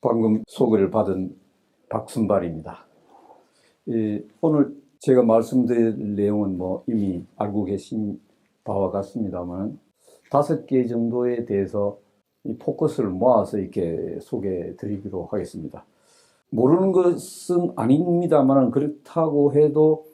방금 소개를 받은 박순발입니다. 오늘 제가 말씀드릴 내용은 이미 알고 계신 바와 같습니다만 5개 정도에 대해서 이 포커스를 모아서 이렇게 소개해 드리기로 하겠습니다. 모르는 것은 아닙니다만 그렇다고 해도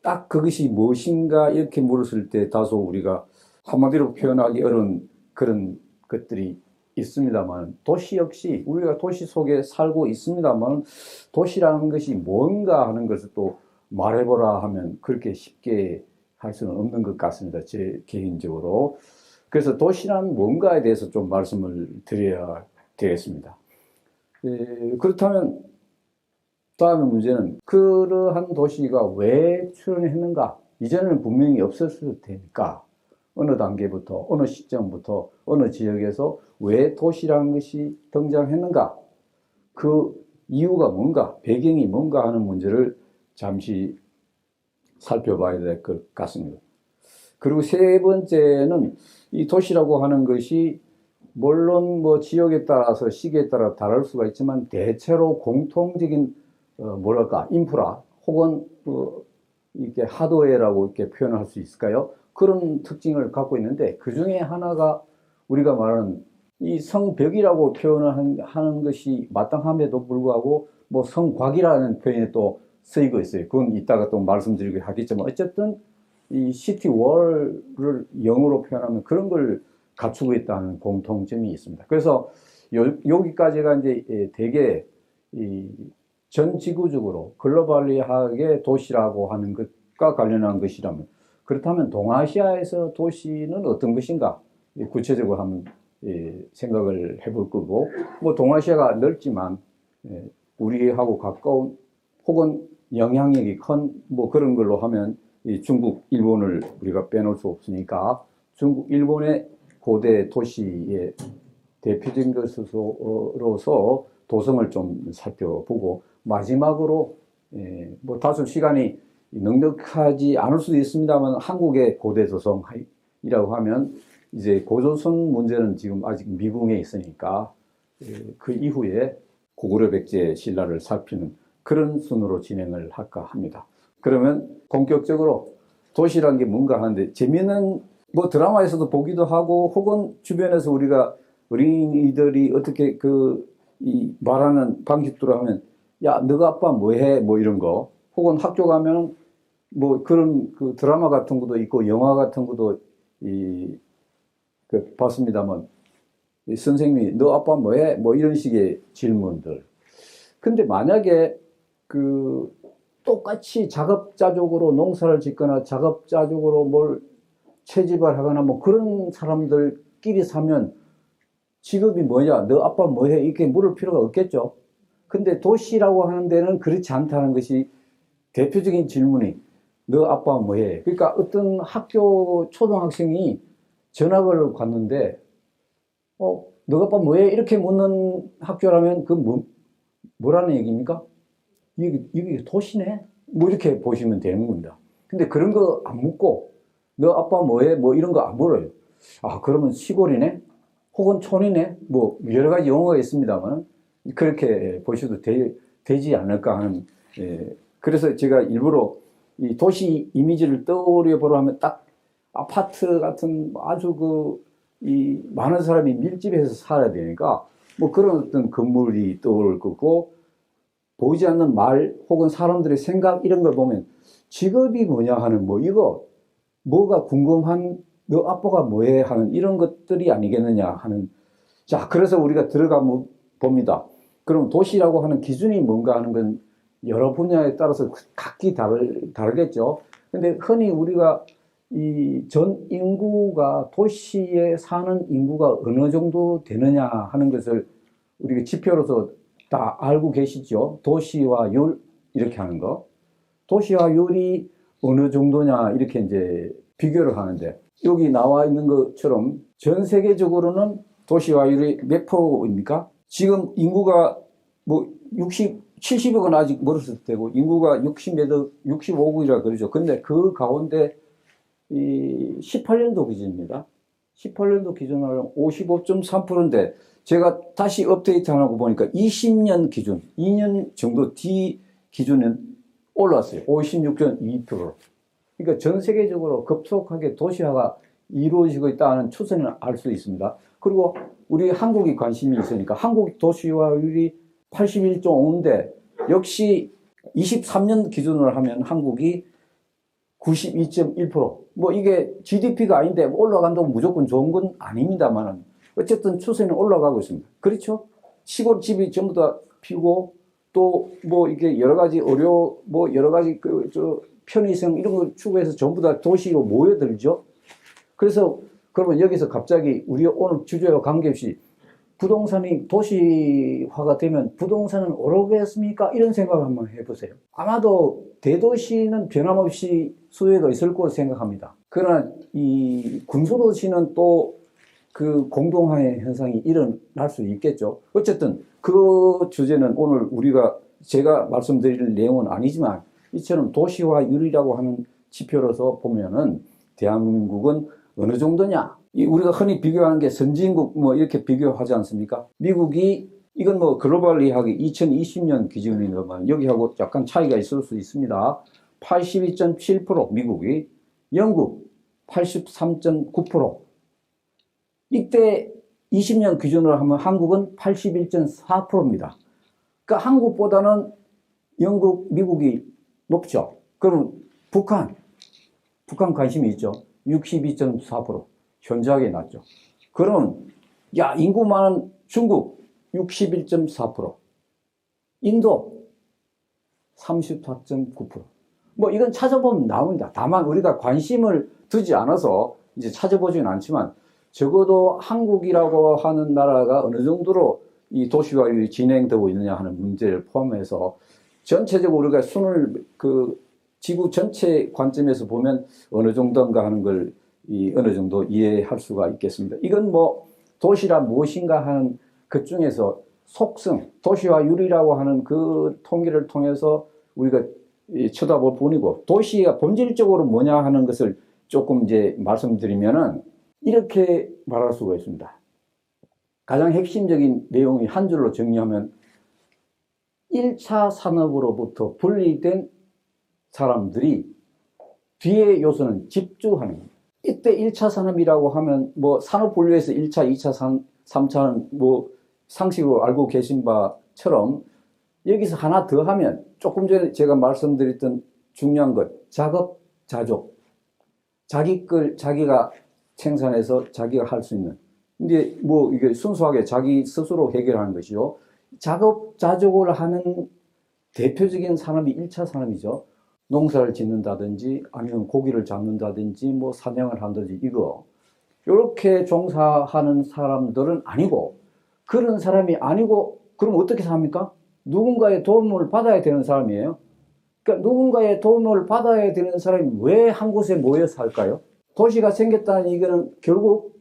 딱 그것이 무엇인가 이렇게 물었을 때 다소 우리가 한마디로 표현하기 어려운 그런 것들이 있습니다만, 도시 역시 우리가 도시 속에 살고 있습니다만 도시라는 것이 뭔가 하는 것을 또 말해보라 하면 그렇게 쉽게 할 수는 없는 것 같습니다, 제 개인적으로. 그래서 도시란 뭔가에 대해서 좀 말씀을 드려야 되겠습니다. 그렇다면 다음의 문제는 그러한 도시가 왜 출현했는가? 이전에는 분명히 없었을 테니까 어느 단계부터, 어느 시점부터, 어느 지역에서 왜 도시라는 것이 등장했는가? 그 이유가 뭔가, 배경이 뭔가 하는 문제를 잠시 살펴봐야 될 것 같습니다. 그리고 세 번째는 이 도시라고 하는 것이 물론 지역에 따라서 시기에 따라 다를 수가 있지만 대체로 공통적인 인프라 혹은 이렇게 하드웨어라고 이렇게 표현할 수 있을까요? 그런 특징을 갖고 있는데, 그 중에 하나가 우리가 말하는 이 성벽이라고 표현을 하는 것이 마땅함에도 불구하고 성곽이라는 표현이 또 쓰이고 있어요. 그건 이따가 또 말씀드리고 하겠지만, 어쨌든 이 시티월을 영어로 표현하면 그런 걸 갖추고 있다는 공통점이 있습니다. 그래서 여기까지가 이제 대개 전 지구적으로 글로벌리하게 도시라고 하는 것과 관련한 것이라면, 그렇다면 동아시아에서 도시는 어떤 것인가 구체적으로 한번 생각을 해볼 거고, 동아시아가 넓지만 우리하고 가까운 혹은 영향력이 큰 그런 걸로 하면 중국, 일본을 우리가 빼놓을 수 없으니까 중국, 일본의 고대 도시의 대표적인 것으로서 도성을 좀 살펴보고, 마지막으로 다소 시간이 넉넉하지 않을 수도 있습니다만 한국의 고대 도성이라고 하면 이제 고조선 문제는 지금 아직 미궁에 있으니까 그 이후에 고구려 백제 신라를 살피는 그런 순으로 진행을 할까 합니다. 그러면 본격적으로 도시란 게 뭔가 하는데, 재미있는 드라마에서도 보기도 하고 혹은 주변에서 우리가 어린이들이 어떻게 이 말하는 방식대로 하면, 야, 너가 아빠 뭐해? 이런 거. 혹은 학교 가면 그런 그 드라마 같은 것도 있고 영화 같은 것도 봤습니다만, 선생님이 너 아빠 뭐해? 이런 식의 질문들. 근데 만약에 똑같이 작업자족으로 농사를 짓거나 작업자족으로 뭘 채집을 하거나 그런 사람들끼리 사면 직업이 뭐냐? 너 아빠 뭐해? 이렇게 물을 필요가 없겠죠. 근데 도시라고 하는 데는 그렇지 않다는 것이 대표적인 질문이, 너 아빠 뭐해? 그러니까 어떤 학교 초등학생이 전학을 갔는데, 너 아빠 뭐해? 이렇게 묻는 학교라면 뭐라는 얘기입니까? 이게 도시네? 이렇게 보시면 되는 겁니다. 근데 그런 거 안 묻고, 너 아빠 뭐해? 이런 거 안 물어요. 아, 그러면 시골이네? 혹은 촌이네? 여러 가지 용어가 있습니다만, 그렇게 보셔도 되지 않을까 하는, 그래서 제가 일부러 이 도시 이미지를 떠올려 보려 하면 딱 아파트 같은 아주 이 많은 사람이 밀집해서 살아야 되니까 그런 어떤 건물이 떠오를 거고, 보이지 않는 말 혹은 사람들의 생각 이런 걸 보면 직업이 뭐냐 하는 이거 뭐가 궁금한 너 아빠가 뭐해 하는 이런 것들이 아니겠느냐 하는. 자, 그래서 우리가 들어가 봅니다. 그럼 도시라고 하는 기준이 뭔가 하는 건 여러 분야에 따라서 각기 다르겠죠. 근데 흔히 우리가 이 전 인구가 도시에 사는 인구가 어느 정도 되느냐 하는 것을 우리가 지표로서 다 알고 계시죠. 도시화율 이렇게 하는 거. 도시화율이 어느 정도냐 이렇게 이제 비교를 하는데, 여기 나와 있는 것처럼 전 세계적으로는 도시화율이 몇 프로입니까? 지금 인구가 70억은 아직 멀었을 테고 인구가 65억이라 그러죠. 근데 그 가운데 이 18년도 기준입니다. 18년도 기준으로 55.3%인데 제가 다시 업데이트하고 보니까 20년 기준, 2년 정도 뒤 기준은 올랐어요. 56.2%로. 그러니까 전 세계적으로 급속하게 도시화가 이루어지고 있다는 추세는 알 수 있습니다. 그리고 우리 한국이 관심이 있으니까 한국 도시화율이 81.5인데 역시 23년 기준으로 하면 한국이 92.1%. 뭐 이게 GDP가 아닌데 올라간다고 무조건 좋은 건 아닙니다만 어쨌든 추세는 올라가고 있습니다. 그렇죠? 시골 집이 전부 다 피고 또 뭐 이게 여러 가지 의료 뭐 여러 가지 편의성 이런 걸 추구해서 전부 다 도시로 모여들죠. 그래서 그러면 여기서 갑자기 우리 오늘 주제와 관계없이 부동산이 도시화가 되면 부동산은 오르겠습니까? 이런 생각을 한번 해보세요. 아마도 대도시는 변함없이 수요가 있을 거로 생각합니다. 그러나 이 군소도시는 또 그 공동화의 현상이 일어날 수 있겠죠. 어쨌든 그 주제는 오늘 제가 말씀드릴 내용은 아니지만 이처럼 도시화율이라고 하는 지표로서 보면은 대한민국은 어느 정도냐? 우리가 흔히 비교하는 게 선진국 뭐 이렇게 비교하지 않습니까? 미국이 이건 뭐 글로벌리하게 2020년 기준이지만 여기하고 약간 차이가 있을 수 있습니다. 82.7% 미국이, 영국 83.9%. 이때 20년 기준으로 하면 한국은 81.4%입니다. 그러니까 한국보다는 영국, 미국이 높죠. 그럼 북한 관심이 있죠. 62.4%. 현저하게 낮죠. 그럼 인구 많은 중국 61.4%, 인도 34.9%. 뭐 이건 찾아보면 나옵니다. 다만 우리가 관심을 두지 않아서 이제 찾아보지는 않지만 적어도 한국이라고 하는 나라가 어느 정도로 이 도시화율이 진행되고 있느냐 하는 문제를 포함해서 전체적으로 우리가 지구 전체 관점에서 보면 어느 정도인가 하는 걸 어느 정도 이해할 수가 있겠습니다. 이건 뭐 도시라 무엇인가 하는 그 중에서 속성, 도시화율이라고 하는 그 통계를 통해서 우리가 쳐다볼 뿐이고 도시가 본질적으로 뭐냐 하는 것을 조금 이제 말씀드리면은 이렇게 말할 수가 있습니다. 가장 핵심적인 내용이 한 줄로 정리하면 1차 산업으로부터 분리된 사람들이 뒤의 요소는 집중하는 겁니다. 이때 1차 산업이라고 하면 뭐 산업 분류에서 1차, 2차, 3차는 뭐 상식으로 알고 계신 바처럼 여기서 하나 더 하면 조금 전에 제가 말씀드렸던 중요한 것, 작업, 자족. 자기가 생산해서 자기가 할 수 있는. 근데 뭐 이게 순수하게 자기 스스로 해결하는 것이죠. 작업, 자족을 하는 대표적인 산업이 1차 산업이죠. 농사를 짓는다든지 아니면 고기를 잡는다든지 뭐 사냥을 한다든지 이렇게 종사하는 사람들은 아니고 그런 사람이 아니고 그럼 어떻게 삽니까? 누군가의 도움을 받아야 되는 사람이에요. 그러니까 누군가의 도움을 받아야 되는 사람이 왜 한 곳에 모여 살까요? 도시가 생겼다는 얘기는 결국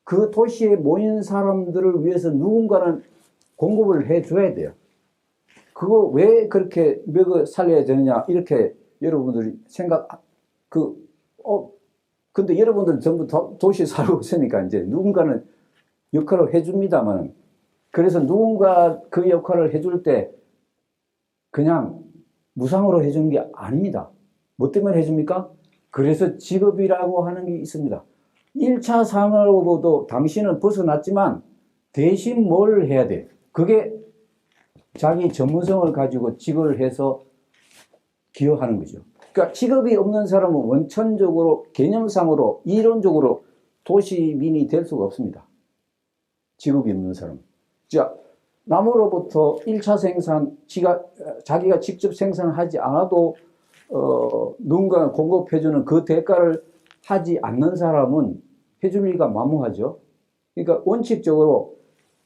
그 도시에 모인 사람들을 위해서 누군가는 공급을 해줘야 돼요. 그거 왜 그렇게 먹여 살려야 되느냐 이렇게 여러분들이 근데 여러분들은 전부 도시에 살고 있으니까 이제 누군가는 역할을 해줍니다만 그래서 누군가 그 역할을 해줄 때 그냥 무상으로 해주는 게 아닙니다. 뭐 때문에 해줍니까? 그래서 직업이라고 하는 게 있습니다. 1차 산업으로도 당신은 벗어났지만 대신 뭘 해야 돼? 그게 자기 전문성을 가지고 직업을 해서 기여하는 거죠. 그러니까 직업이 없는 사람은 원천적으로 개념상으로 이론적으로 도시민이 될 수가 없습니다. 직업이 없는 사람. 자, 남으로부터 1차 생산, 자기가 직접 생산하지 않아도 누군가 공급해주는 그 대가를 하지 않는 사람은 해줄 리가 만무하죠. 그러니까 원칙적으로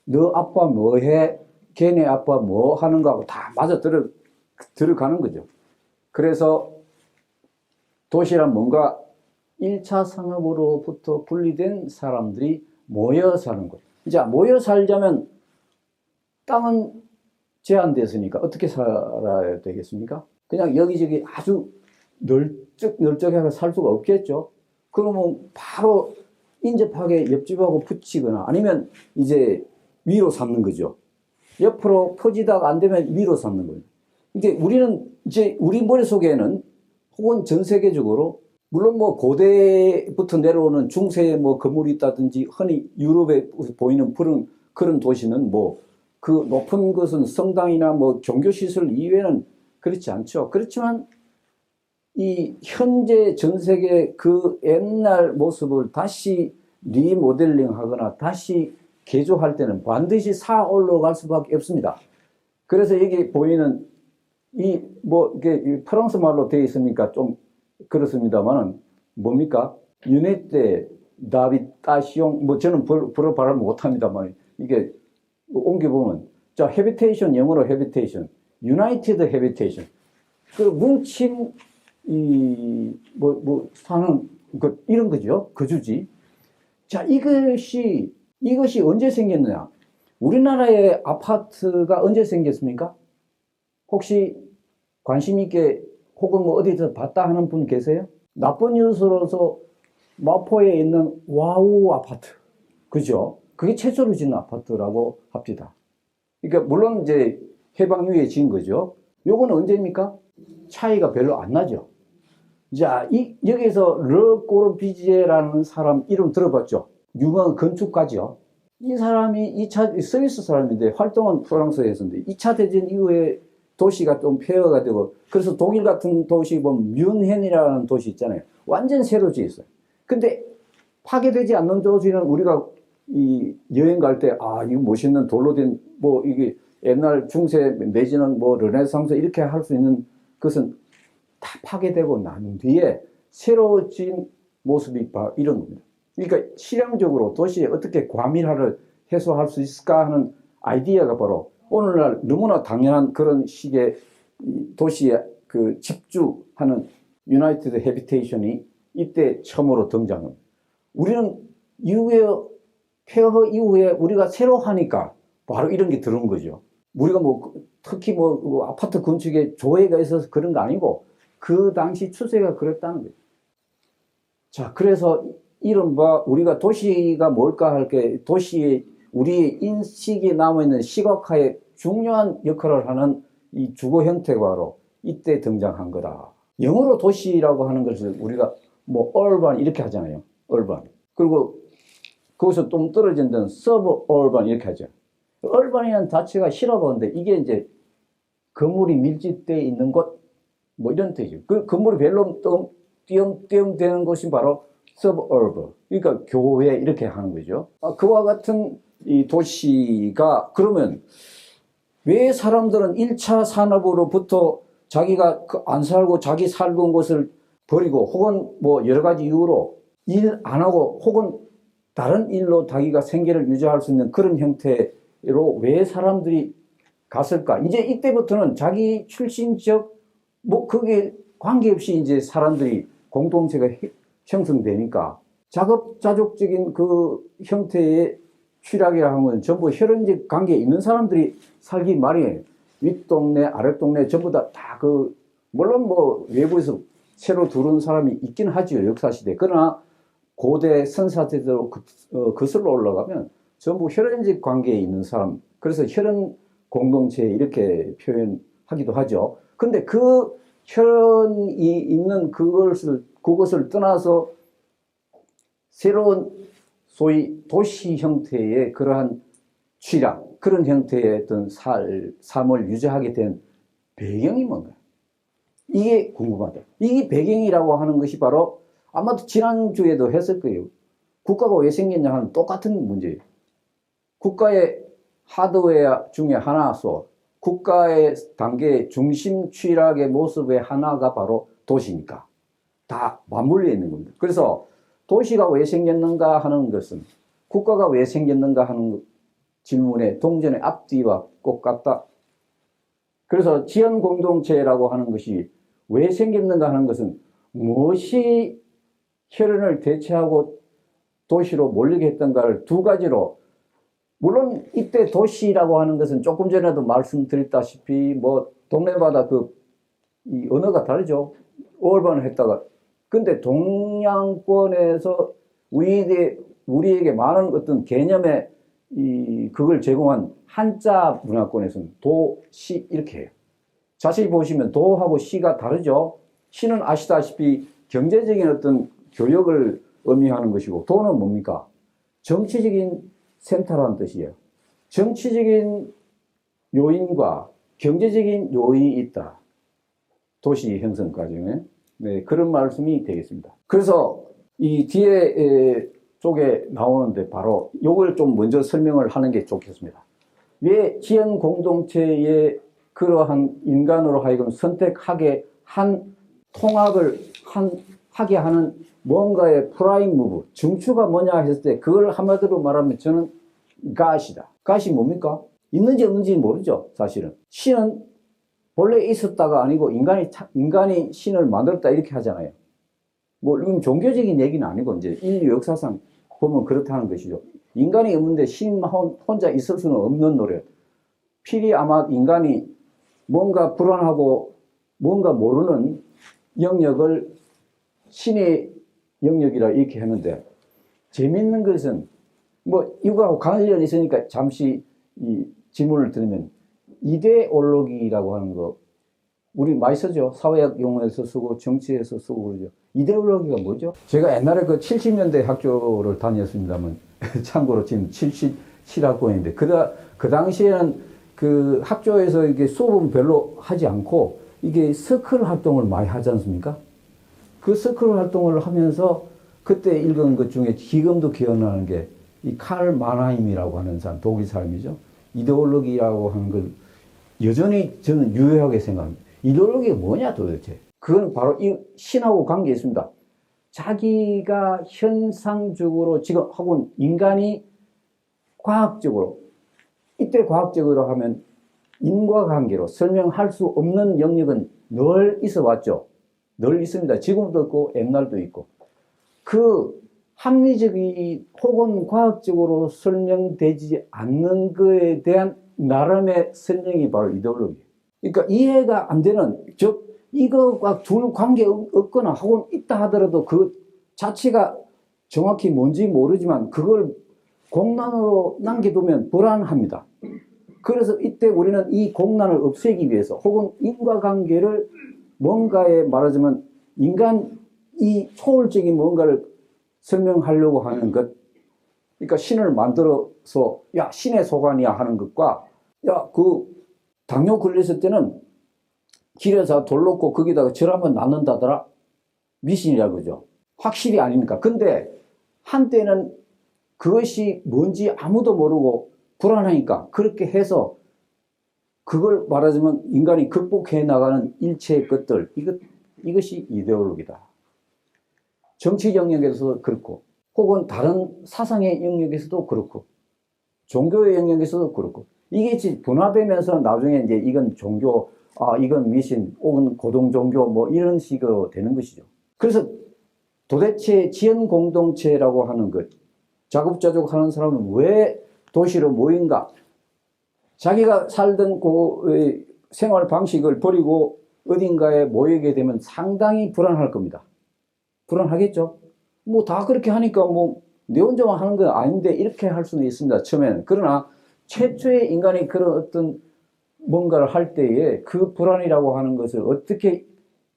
너 아빠 뭐 해? 걔네 아빠 뭐 하는 거하고 다 맞아 들어가는 거죠. 그래서 도시란 뭔가 1차 산업으로부터 분리된 사람들이 모여 사는 것. 이제 모여 살자면 땅은 제한됐으니까 어떻게 살아야 되겠습니까? 그냥 여기저기 아주 널쩍하게 살 수가 없겠죠. 그러면 바로 인접하게 옆집하고 붙이거나 아니면 이제 위로 삼는 거죠. 옆으로 퍼지다가 안 되면 위로 삼는 거예요. 이게 우리는 이제 우리 머릿속에는 혹은 전 세계적으로 물론 뭐 고대부터 내려오는 중세에 뭐 건물이 있다든지 흔히 유럽에 보이는 그런 도시는 뭐 그 높은 것은 성당이나 뭐 종교시설 이외에는 그렇지 않죠. 그렇지만 이 현재 전 세계 그 옛날 모습을 다시 리모델링 하거나 다시 개조할 때는 반드시 사 올라갈 수밖에 없습니다. 그래서 여기 보이는 이 뭐 이게 프랑스 말로 되어 있으니까 좀 그렇습니다만은 뭡니까? 유네테 다비타시옹 뭐 저는 불어 발음 못합니다만 이게 옮겨보면 자 헤비테이션 영어로 헤비테이션 유나이티드 헤비테이션 그 뭉친 이 뭐 사는 그 이런 거죠 거주지. 자 이것이 언제 생겼느냐? 우리나라의 아파트가 언제 생겼습니까? 혹시 관심 있게 혹은 뭐 어디서 봤다 하는 분 계세요? 나쁜 뉴스로서 마포에 있는 와우 아파트. 그죠? 그게 최초로 짓는 아파트라고 합시다. 그러니까 물론 이제 해방 이후에 지은 거죠. 요거는 언제입니까? 차이가 별로 안 나죠. 자, 여기서 르꼬르비지에라는 사람 이름 들어봤죠? 유명한 건축가죠. 이 사람이 스위스 사람인데 활동은 프랑스에 했었는데 2차 대전 이후에 도시가 좀 폐허가 되고 그래서 독일 같은 도시 보면 뮌헨이라는 도시 있잖아요. 완전 새로 지었어요. 근데 파괴되지 않는 도시는 우리가 이 여행 갈 때 이거 멋있는 돌로 된 뭐 이게 옛날 중세 내지는 뭐 르네상스 이렇게 할 수 있는 것은 다 파괴되고 난 뒤에 새로 지은 모습이 바로 이런 겁니다. 그러니까 실용적으로 도시에 어떻게 과밀화를 해소할 수 있을까 하는 아이디어가 바로 오늘날 너무나 당연한 그런 식의 도시에 그 집주하는 유나이티드 헤비테이션이 이때 처음으로 등장합니다. 우리는 이후에 폐허 이후에 우리가 새로 하니까 바로 이런 게 들어온 거죠. 우리가 뭐 특히 뭐 아파트 건축에 조회가 있어서 그런 거 아니고 그 당시 추세가 그랬다는 거예요. 자, 그래서 이른바 우리가 도시가 뭘까 할 게 도시의 우리의 인식에 남아있는 시각화에 중요한 역할을 하는 이 주거 형태가 바로 이때 등장한 거다. 영어로 도시라고 하는 것을 우리가 뭐 urban 이렇게 하잖아요. urban. 그리고 거기서 좀 떨어진 데는 suburban 이렇게 하죠. urban이라는 자체가 실어보는데 이게 이제 건물이 밀집되어 있는 곳 뭐 이런 뜻이죠. 그 건물이 별로 띄엄띄엄 되는 곳이 바로 suburb. 그러니까 교외 이렇게 하는 거죠. 그와 같은 이 도시가 그러면 왜 사람들은 1차 산업으로부터 자기가 안 살고 자기 살던 곳을 버리고 혹은 뭐 여러 가지 이유로 일 안 하고 혹은 다른 일로 자기가 생계를 유지할 수 있는 그런 형태로 왜 사람들이 갔을까? 이제 이때부터는 자기 출신 지역 뭐 그게 관계없이 이제 사람들이 공동체가 형성되니까 자급자족적인 그 형태의 취락이라 하는 건 전부 혈연적 관계에 있는 사람들이 살기 마련이에요. 윗동네, 아랫동네 전부 다 그, 물론 뭐 외부에서 새로 들어온 사람이 있긴 하죠. 역사시대. 그러나 고대 선사시대로 거슬러 올라가면 전부 혈연적 관계에 있는 사람. 그래서 혈연 공동체 이렇게 표현하기도 하죠. 근데 그 혈연이 있는 그것을 떠나서 새로운 소위 도시 형태의 그러한 취락, 그런 형태의 어떤 삶을 유지하게 된 배경이 뭔가? 이게 궁금하다. 이 배경이라고 하는 것이 바로 아마도 지난주에도 했을 거예요. 국가가 왜 생겼냐 하는 똑같은 문제예요. 국가의 하드웨어 중에 하나서 국가의 단계의 중심 취락의 모습의 하나가 바로 도시니까 다 맞물려 있는 겁니다. 그래서 도시가 왜 생겼는가 하는 것은 국가가 왜 생겼는가 하는 질문의 동전의 앞뒤와 똑같다. 그래서 지연 공동체라고 하는 것이 왜 생겼는가 하는 것은 무엇이 혈연을 대체하고 도시로 몰리게 했던가를 두 가지로 물론 이때 도시라고 하는 것은 조금 전에도 말씀드렸다시피 뭐 동네마다 이 언어가 다르죠. 얼반을 했다가 근데 동양권에서 우리에게 많은 어떤 개념의 그걸 제공한 한자 문화권에서는 도, 시 이렇게 해요. 자세히 보시면 도하고 시가 다르죠. 시는 아시다시피 경제적인 어떤 교역을 의미하는 것이고, 도는 뭡니까? 정치적인 센터라는 뜻이에요. 정치적인 요인과 경제적인 요인이 있다. 도시 형성 과정에. 네, 그런 말씀이 되겠습니다. 그래서 이 뒤에 쪽에 나오는데 바로 요걸 좀 먼저 설명을 하는 게 좋겠습니다. 왜 지연 공동체에 그러한 인간으로 하여금 선택하게 한 통합을 하게 하는 뭔가의 프라임 무브, 중추가 뭐냐 했을 때 그걸 한마디로 말하면 저는 갓이다. 갓이 뭡니까? 있는지 없는지 모르죠, 사실은. 신은 본래 있었다가 아니고 인간이 신을 만들었다 이렇게 하잖아요. 뭐 이건 종교적인 얘기는 아니고 이제 인류 역사상 보면 그렇다는 것이죠. 인간이 없는데 신만 혼자 있을 수는 없는 노래. 필히 아마 인간이 뭔가 불안하고 뭔가 모르는 영역을 신의 영역이라 이렇게 했는데, 재밌는 것은 뭐 이거하고 관련이 있으니까 잠시 이 질문을 드리면, 이데올로기라고 하는 거 우리 많이 쓰죠. 사회학 용어에서 쓰고 정치에서 쓰고 그러죠. 이데올로기가 뭐죠? 제가 옛날에 그 70년대 학교를 다녔습니다만 참고로 지금 77학번인데 그 당시에는 그 학교에서 이게 수업은 별로 하지 않고 이게 서클 활동을 많이 하지 않습니까? 그 서클 활동을 하면서 그때 읽은 것 중에 지금도 기억나는 게 이 칼 마나임이라고 하는 사람, 독일 사람이죠. 이데올로기라고 하는 걸 여전히 저는 유효하게 생각합니다. 이데올로기가 뭐냐 도대체? 그건 바로 이 신하고 관계 있습니다. 자기가 현상적으로 지금 하고 인간이 과학적으로, 이때 과학적으로 하면 인과관계로 설명할 수 없는 영역은 늘 있어 왔죠. 늘 있습니다. 지금도 있고 옛날도 있고. 그 합리적이 혹은 과학적으로 설명되지 않는 것에 대한 나름의 설명이 바로 이데올로기예요. 그러니까 이해가 안 되는, 즉 이거와 둘 관계 없거나 혹은 있다 하더라도 그 자체가 정확히 뭔지 모르지만 그걸 공란으로 남겨두면 불안합니다. 그래서 이때 우리는 이 공란을 없애기 위해서 혹은 인과관계를 뭔가에 말하자면 인간 이 초월적인 뭔가를 설명하려고 하는 것, 그러니까 신을 만들어서 야 신의 소관이야 하는 것과 야 그 당뇨 걸렸을 때는 길에서 돌 놓고 거기다가 절하면 낫는다더라, 미신이라 그러죠. 확실히 아닙니까? 근데 한때는 그것이 뭔지 아무도 모르고 불안하니까 그렇게 해서 그걸 말하자면 인간이 극복해 나가는 일체의 것들, 이것이 이데올로기다. 정치 영역에서도 그렇고 혹은 다른 사상의 영역에서도 그렇고 종교의 영역에서도 그렇고 이게 분화되면서 나중에 이제 이건 종교, 이건 미신 혹은 고동종교 뭐 이런 식으로 되는 것이죠. 그래서 도대체 지연 공동체라고 하는 것, 자급자족 하는 사람은 왜 도시로 모인가? 자기가 살던 그 생활 방식을 버리고 어딘가에 모이게 되면 상당히 불안할 겁니다. 불안하겠죠? 뭐 다 그렇게 하니까 뭐 내 혼자만 하는 건 아닌데 이렇게 할 수는 있습니다. 처음에는. 그러나 최초의 인간이 그런 어떤 뭔가를 할 때에 그 불안이라고 하는 것을 어떻게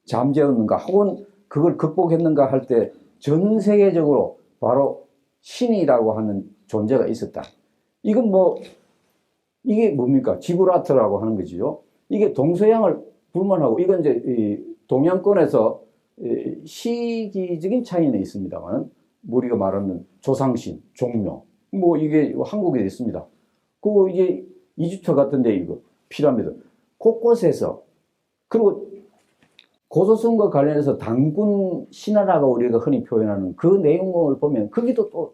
잠재웠는가 혹은 그걸 극복했는가 할 때 전 세계적으로 바로 신이라고 하는 존재가 있었다. 이건 뭐 이게 뭡니까? 지브랄터라고 하는 거지요. 이게 동서양을 불문하고 이건 이제 동양권에서 시기적인 차이는 있습니다만 우리가 말하는 조상신, 종묘 뭐 이게 한국에 있습니다. 그리고 이제 이집트 같은데 이거 피라미드 곳곳에서, 그리고 고조선과 관련해서 당군 신화라고 우리가 흔히 표현하는 그 내용을 보면 거기도 또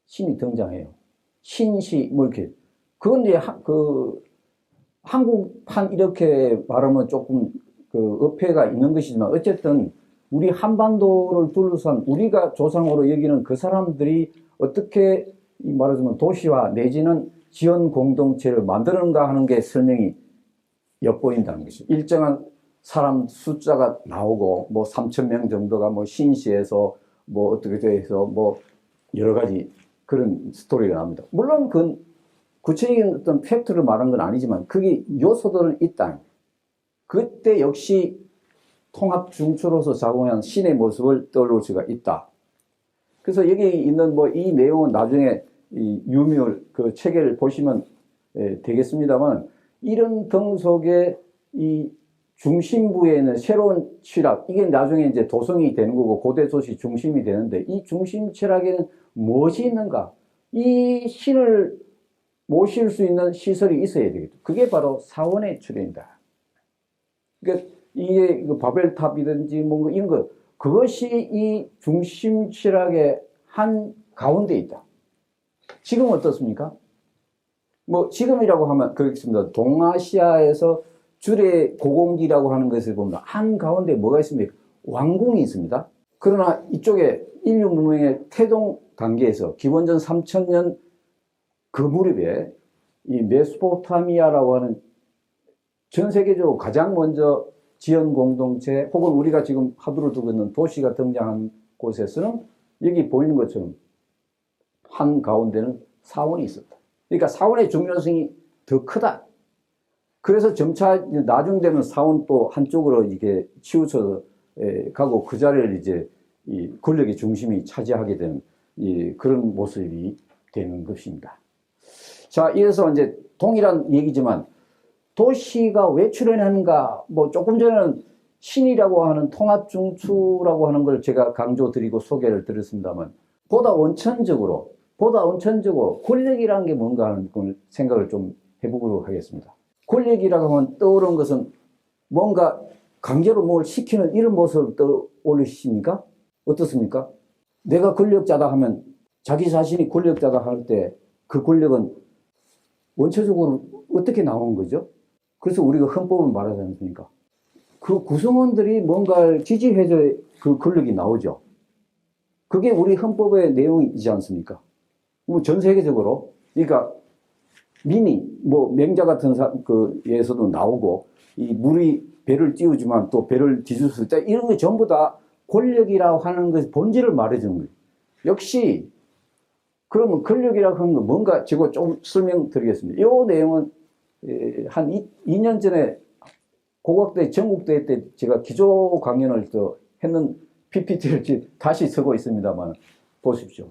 신이 등장해요. 신시 뭐 이렇게. 그건 이제 그 한국판 이렇게 말하면 조금 그 어폐가 있는 것이지만 어쨌든 우리 한반도를 둘러싼 우리가 조상으로 여기는 그 사람들이 어떻게 말하자면 도시화 내지는 지원 공동체를 만드는가 하는 게 설명이 엿보인다는 것이죠. 일정한 사람 숫자가 나오고 뭐 3,000명 정도가 뭐 신시에서 뭐 어떻게 돼서 뭐 여러 가지 그런 스토리가 납니다. 물론 그 구체적인 어떤 팩트를 말한 건 아니지만 그게 요소들은 있다. 그때 역시 통합 중추로서 작용한 신의 모습을 떠올릴 수가 있다. 그래서 여기 있는 뭐 이 내용은 나중에 이 유미울 그 체계를 보시면 되겠습니다만, 이런 등 속에 이 중심부에 있는 새로운 철학, 이게 나중에 이제 도성이 되는 거고 고대 도시 중심이 되는데, 이 중심 철학에는 무엇이 있는가? 이 신을 모실 수 있는 시설이 있어야 되겠죠. 그게 바로 사원의 출현이다. 그러니까 이게 바벨탑이든지 뭐 이런 거, 그것이 이 중심 철학의 한 가운데 있다. 지금 어떻습니까? 뭐 지금이라고 하면 그렇습니다. 동아시아에서 주례 고공기라고 하는 것을 보면 한 가운데 뭐가 있습니까? 왕궁이 있습니다. 그러나 이쪽에 인류 문명의 태동 단계에서 기원전 3000년 그 무렵에 이 메소포타미아라고 하는 전 세계적으로 가장 먼저 지연 공동체 혹은 우리가 지금 화두를 두고 있는 도시가 등장한 곳에서는 여기 보이는 것처럼 한 가운데는 사원이 있었다. 그러니까 사원의 중요성이 더 크다. 그래서 점차 나중 되면 사원 또 한쪽으로 이게 치우쳐서 가고 그 자리를 이제 이 권력의 중심이 차지하게 되는 그런 모습이 되는 것입니다. 자, 이어서 이제 동일한 얘기지만 도시가 왜 출현하는가? 뭐 조금 전에는 신이라고 하는 통합 중추라고 하는 걸 제가 강조드리고 소개를 드렸습니다만, 보다 원천적으로 권력이라는 게 뭔가 하는 걸 생각을 좀 해보도록 하겠습니다. 권력이라고 하면 떠오르는 것은 뭔가 강제로 뭘 시키는 이런 모습을 떠올리십니까? 어떻습니까? 내가 권력자다 하면 자기 자신이 권력자다 할 때 그 권력은 원초적으로 어떻게 나오는 거죠? 그래서 우리가 헌법을 말하지 않습니까? 그 구성원들이 뭔가를 지지해줘야 그 권력이 나오죠. 그게 우리 헌법의 내용이지 않습니까? 뭐 전 세계적으로, 그러니까 민이, 뭐 맹자 같은 예에서도 나오고, 이 물이 배를 띄우지만 또 배를 뒤집을 때 이런 게 전부 다 권력이라고 하는 것의 본질을 말해주는 거예요. 역시 그러면 권력이라고 하는 건 뭔가 제가 좀 설명드리겠습니다. 이 내용은 한 2년 전에 고각대 전국대회 때 제가 기조 강연을 또 했는 PPT를 다시 쓰고 있습니다만 보십시오.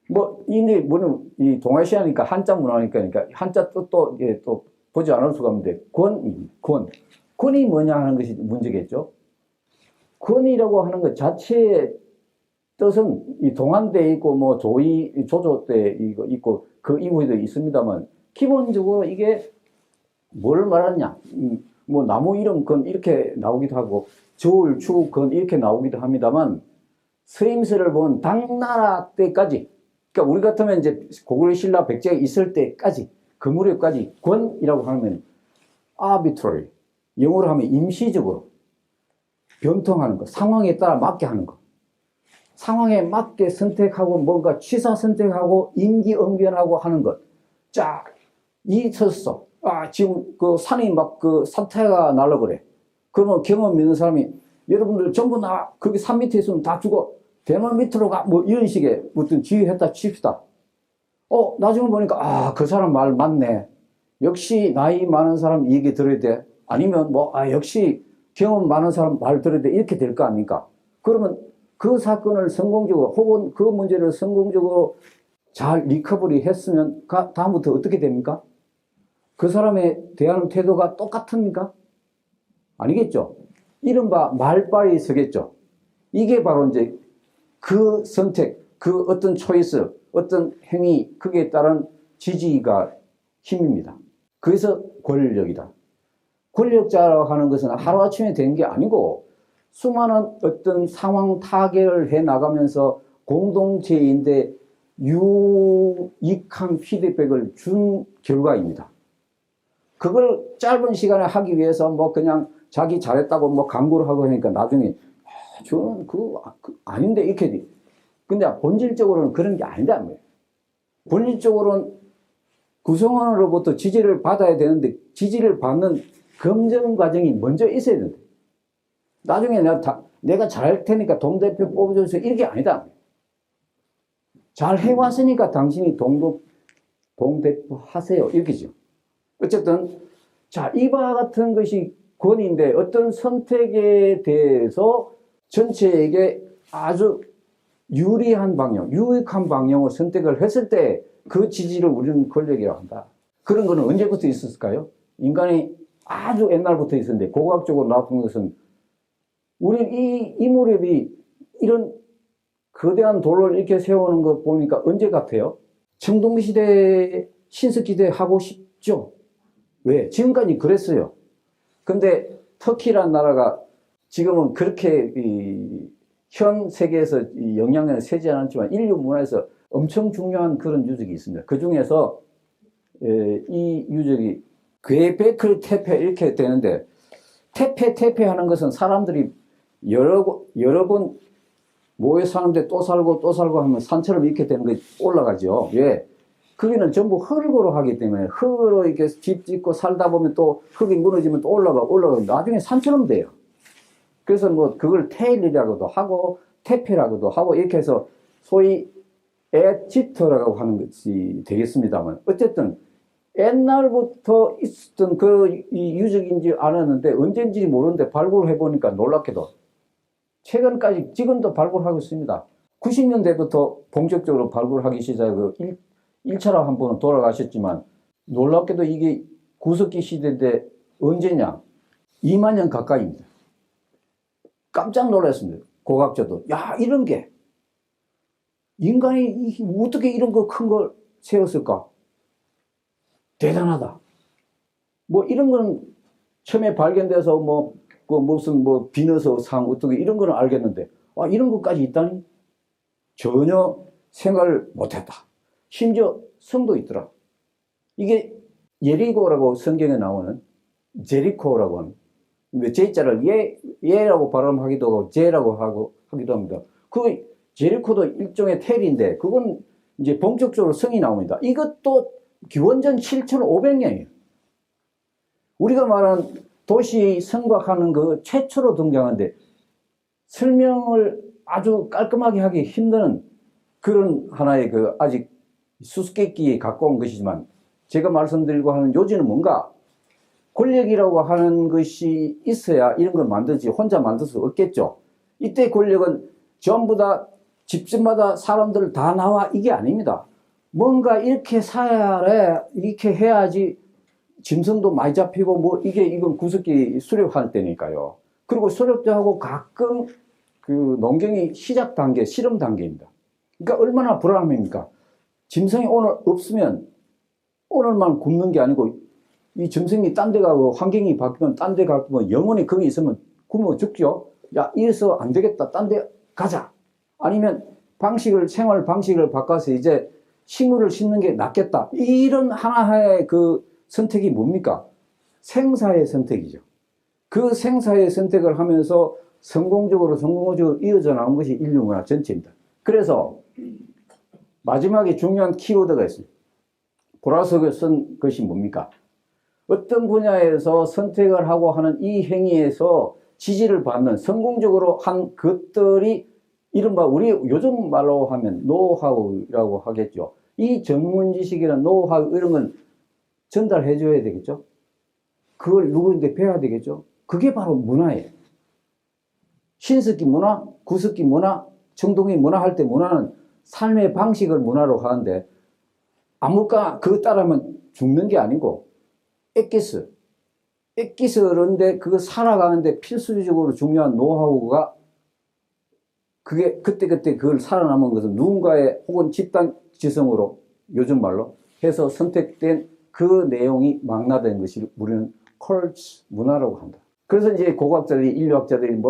뭐 이 동아시아니까 한자 문화니까 그러니까 한자 뜻도 또 보지 않을 수가 없는데 권이 뭐냐 하는 것이 문제겠죠. 권이라고 하는 것 자체의 뜻은 이 동한대에 있고 뭐 조조 때 이거 있고 그 이후에도 있습니다만, 기본적으로 이게 뭘 말하느냐, 뭐 나무 이름 건 이렇게 나오기도 하고 저울 추 건 이렇게 나오기도 합니다만, 서임서를 본 당나라 때까지, 그러니까 우리 같으면 이제 고구려 신라 백제가 있을 때까지 그 무렵까지 권이라고 하면 arbitrary, 영어로 하면 임시적으로 변통하는 거, 상황에 따라 맞게 하는 거, 상황에 맞게 선택하고 뭔가 취사 선택하고 임기응변하고 하는 것. 자, 있었어. 지금 그 산이 막 그 사태가 날라 그래. 그러면 경험 있는 사람이 여러분들 전부 나 거기 산 밑에 있으면 다 죽어. 대만 밑으로 가. 뭐 이런 식의 어떤 지휘했다 칩시다. 나중에 보니까 그 사람 말 맞네. 역시 나이 많은 사람 얘기 들어야 돼. 아니면 역시 경험 많은 사람 말 들어야 돼. 이렇게 될 거 아닙니까? 그러면 그 사건을 성공적으로 혹은 그 문제를 성공적으로 잘 리커버리 했으면 다음부터 어떻게 됩니까? 그 사람에 대한 태도가 똑같습니까? 아니겠죠. 이른바 말빨이 서겠죠. 이게 바로 이제 그 선택, 그 어떤 초이스, 어떤 행위, 거기에 따른 지지가 힘입니다. 그래서 권력이다. 권력자라고 하는 것은 하루아침에 된 게 아니고 수많은 어떤 상황 타결을 해 나가면서 공동체인데 유익한 피드백을 준 결과입니다. 그걸 짧은 시간에 하기 위해서 뭐 그냥 자기 잘했다고 뭐 광고를 하고 하니까 나중에 저는 아닌데 이렇게 돼. 근데 본질적으로는 그런 게 아니다. 본질적으로는 구성원으로부터 지지를 받아야 되는데 지지를 받는 검증 과정이 먼저 있어야 된다. 나중에 내가 잘할 테니까 동대표 뽑아줘서 이게 아니다. 잘 해왔으니까 당신이 동대표 하세요. 이렇게죠. 어쨌든, 자, 이와 같은 것이 권위인데 어떤 선택에 대해서 전체에게 아주 유리한 방향, 유익한 방향을 선택을 했을 때 그 지지를 우리는 권력이라고 한다. 그런 거는 언제부터 있었을까요? 인간이 아주 옛날부터 있었는데 고고학적으로 나쁜 것은 우리 이 무렵이 이런 거대한 돌을 이렇게 세우는 거 보니까 언제 같아요? 청동시대, 신석기대 하고 싶죠? 왜? 지금까지 그랬어요. 근데 터키란 나라가 지금은 그렇게 현 세계에서 영향을 세지 않았지만 인류 문화에서 엄청 중요한 그런 유적이 있습니다. 그 중에서 이 유적이 괴베클 테페 이렇게 되는데 테페 하는 것은 사람들이 여러 번 모여 사는데 또 살고 하면 산처럼 이렇게 되는 거 올라가죠. 왜? 거기는 전부 흙으로 하기 때문에 흙으로 이렇게 집 짓고 살다 보면 또 흙이 무너지면 또 올라가고 나중에 산처럼 돼요. 그래서 뭐 그걸 테일이라고도 하고 테페라고도 하고 이렇게 해서 소위 에집트라고 하는 것이 되겠습니다만 어쨌든 옛날부터 있었던 그 유적인지 알았는데 언젠지 모르는데 발굴해 보니까 놀랍게도 최근까지 지금도 발굴하고 있습니다. 90년대부터 본격적으로 발굴하기 시작하고 1차로 한 번은 돌아가셨지만 놀랍게도 이게 구석기 시대인데 언제냐? 2만 년 가까이입니다. 깜짝 놀랐습니다. 고고학자도. 야, 이런 게 인간이 어떻게 이런 거 큰 걸 세웠을까? 대단하다. 뭐 이런 거는 처음에 발견돼서 그 무슨 비너스 상 어떻게 이런 거는 알겠는데 이런 것까지 있다니 전혀 생각을 못했다. 심지어 성도 있더라. 이게 예리고라고 성경에 나오는 제리코라고 하는 제자를 예라고 발음하기도 하고 제라고 하기도 합니다. 그 제리코도 일종의 텔인데 그건 이제 본격적으로 성이 나옵니다. 이것도 기원전 7,500년이에요. 우리가 말하는 도시 성곽하는 그 최초로 등장하는데 설명을 아주 깔끔하게 하기 힘든 그런 하나의 그 아직 수수께끼에 가까운 것이지만 제가 말씀드리고 하는 요지는 뭔가 권력이라고 하는 것이 있어야 이런 걸 만들지 혼자 만들 수 없겠죠. 이때 권력은 전부 다 집집마다 사람들 다 나와 이게 아닙니다. 뭔가 이렇게 살아야 이렇게 해야지 짐승도 많이 잡히고 이건 구석기 수렵할 때니까요. 그리고 수렵도 하고 가끔 그 농경이 시작 단계, 실험 단계입니다. 그러니까 얼마나 불안합니까? 짐승이 오늘 없으면 오늘만 굶는 게 아니고 이 짐승이 딴 데 가고 환경이 바뀌면 딴 데 가면 영원히 거기 있으면 굶어 죽죠. 야, 이래서 안 되겠다. 딴 데 가자. 아니면 생활 방식을 바꿔서 이제 식물을 심는 게 낫겠다. 이런 하나의 그 선택이 뭡니까? 생사의 선택이죠. 그 생사의 선택을 하면서 성공적으로 이어져 나온 것이 인류 문화 전체입니다. 그래서 마지막에 중요한 키워드가 있습니다. 보라색을 쓴 것이 뭡니까? 어떤 분야에서 선택을 하고 하는 이 행위에서 지지를 받는 성공적으로 한 것들이 이른바 우리 요즘 말로 하면 노하우라고 하겠죠. 이 전문 지식이나 노하우 이런 건 전달해 줘야 되겠죠. 그걸 누구한테 배워야 되겠죠. 그게 바로 문화예요. 신석기 문화, 구석기 문화, 청동기 문화 할 때 문화는 삶의 방식을 문화로 하는데 아무까 그거 따르면 죽는 게 아니고 엑기스런데 그거 살아가는데 필수적으로 중요한 노하우가 그게 그때 그걸 살아남은 것은 누군가의 혹은 집단 지성으로 요즘 말로 해서 선택된 그 내용이 망라된 것이 우리는 컬처 문화라고 한다. 그래서 이제 고고학자들이 인류학자들이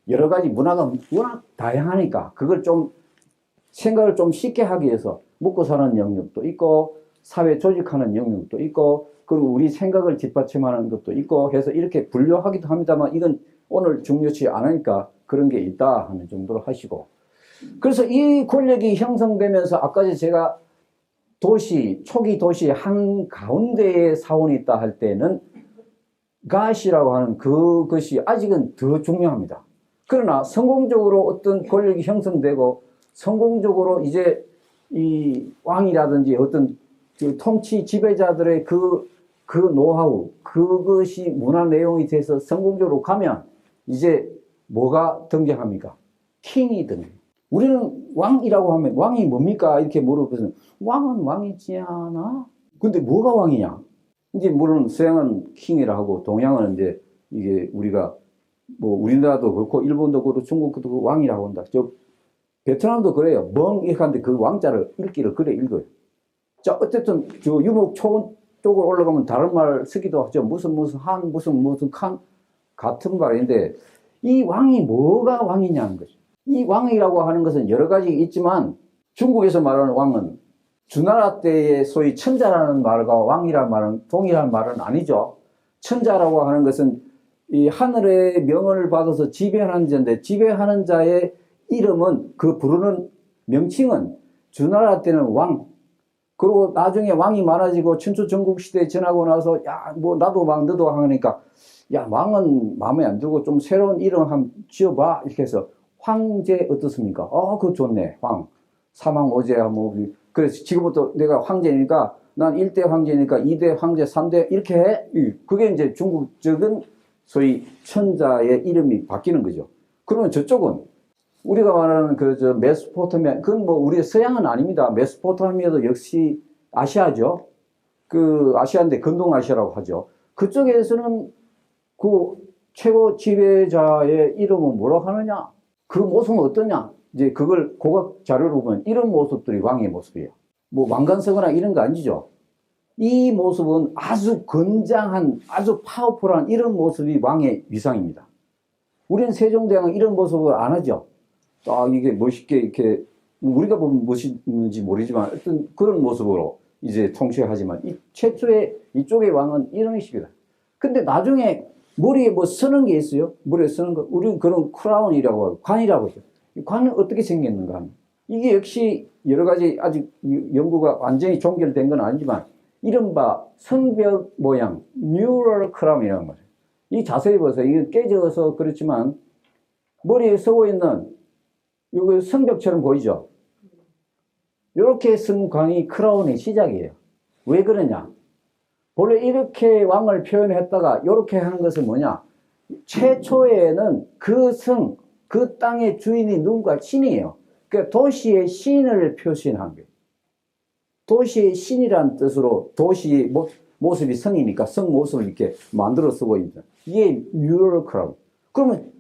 여러 가지 문화가 워낙 다양하니까 그걸 좀 생각을 좀 쉽게 하기 위해서 먹고 사는 영역도 있고 사회 조직하는 영역도 있고 그리고 우리 생각을 뒷받침하는 것도 있고 해서 이렇게 분류하기도 합니다만 이건 오늘 중요치 않으니까 그런 게 있다 하는 정도로 하시고 그래서 이 권력이 형성되면서 아까 제가 초기 도시 한가운데에 사원이 있다 할 때는 가시라고 하는 그것이 아직은 더 중요합니다. 그러나 성공적으로 어떤 권력이 형성되고 성공적으로 이제 이 왕이라든지 어떤 그 통치 지배자들의 그 노하우, 그것이 문화 내용이 돼서 성공적으로 가면 이제 뭐가 등장합니까? 킹이 등장. 우리는 왕이라고 하면 왕이 뭡니까? 이렇게 물어보면 왕은 왕이지 않아? 근데 뭐가 왕이냐? 이제 물론 서양은 킹이라 하고 동양은 이제 이게 우리가 뭐 우리나라도 그렇고 일본도 그렇고 중국도 그렇고 왕이라고 한다. 저 베트남도 그래요. 멍 이렇게 하는데 그 왕자를 읽기를 그래 읽어요. 자 어쨌든 저 유목 초원 쪽으로 올라가면 다른 말 쓰기도 하죠. 무슨 한 무슨 칸 같은 말인데 이 왕이 뭐가 왕이냐는 거죠. 이 왕이라고 하는 것은 여러 가지 있지만 중국에서 말하는 왕은 주나라 때의 소위 천자라는 말과 왕이라는 말은 동일한 말은 아니죠. 천자라고 하는 것은 이 하늘의 명을 받아서 지배하는 자인데 지배하는 자의 이름은 그 부르는 명칭은 주나라 때는 왕, 그리고 나중에 왕이 많아지고 춘추 전국 시대에 지나고 나서 야 뭐 나도 왕 너도 왕 하니까 야 왕은 마음에 안 들고 좀 새로운 이름 한번 지어봐 이렇게 해서 황제 어떻습니까? 그거 좋네. 황 사망오제야 뭐 그래서 지금부터 내가 황제니까 난 1대 황제니까 2대 황제 3대 이렇게 해. 그게 이제 중국적인 소위 천자의 이름이 바뀌는 거죠. 그러면 저쪽은 우리가 말하는 저 메소포타미아, 그건 뭐 우리 서양은 아닙니다. 메소포타미아도 역시 아시아죠. 그 아시아인데 근동아시아라고 하죠. 그쪽에서는 그 최고 지배자의 이름은 뭐라고 하느냐? 그 모습은 어떠냐? 이제 그걸 고각 자료로 보면 이런 모습들이 왕의 모습이에요. 뭐 왕관 쓰거나 이런 거 아니죠. 이 모습은 아주 건장한, 아주 파워풀한 이런 모습이 왕의 위상입니다. 우리는 세종대왕은 이런 모습을 안 하죠. 이게 멋있게 이렇게 우리가 보면 멋있는지 모르지만 어떤 그런 모습으로 이제 통치하지만 이 최초의 이쪽의 왕은 이런 식이다. 근데 나중에 머리에 뭐 쓰는 게 있어요. 머리에 쓰는 거. 우리는 그런 크라운이라고 하고 관이라고 하죠. 이 관은 어떻게 생겼는가 하면 이게 역시 여러 가지 아직 연구가 완전히 종결된 건 아니지만 이른바 성벽 모양 뮤럴 크라운이라는 거죠. 이 자세히 보세요. 이게 깨져서 그렇지만 머리에 쓰고 있는 이거 성벽처럼 보이죠? 이렇게 쓴 관이 크라운의 시작이에요. 왜 그러냐? 원래 이렇게 왕을 표현했다가 이렇게 하는 것은 뭐냐? 최초에는 그 성, 그 땅의 주인이 누군가 신이에요. 그러니까 도시의 신을 표시한 거예요. 도시의 신이란 뜻으로 도시의 모습이 성이니까 성 모습을 이렇게 만들어 쓰고 있다. 이게 뮤럴 크라운. 그러면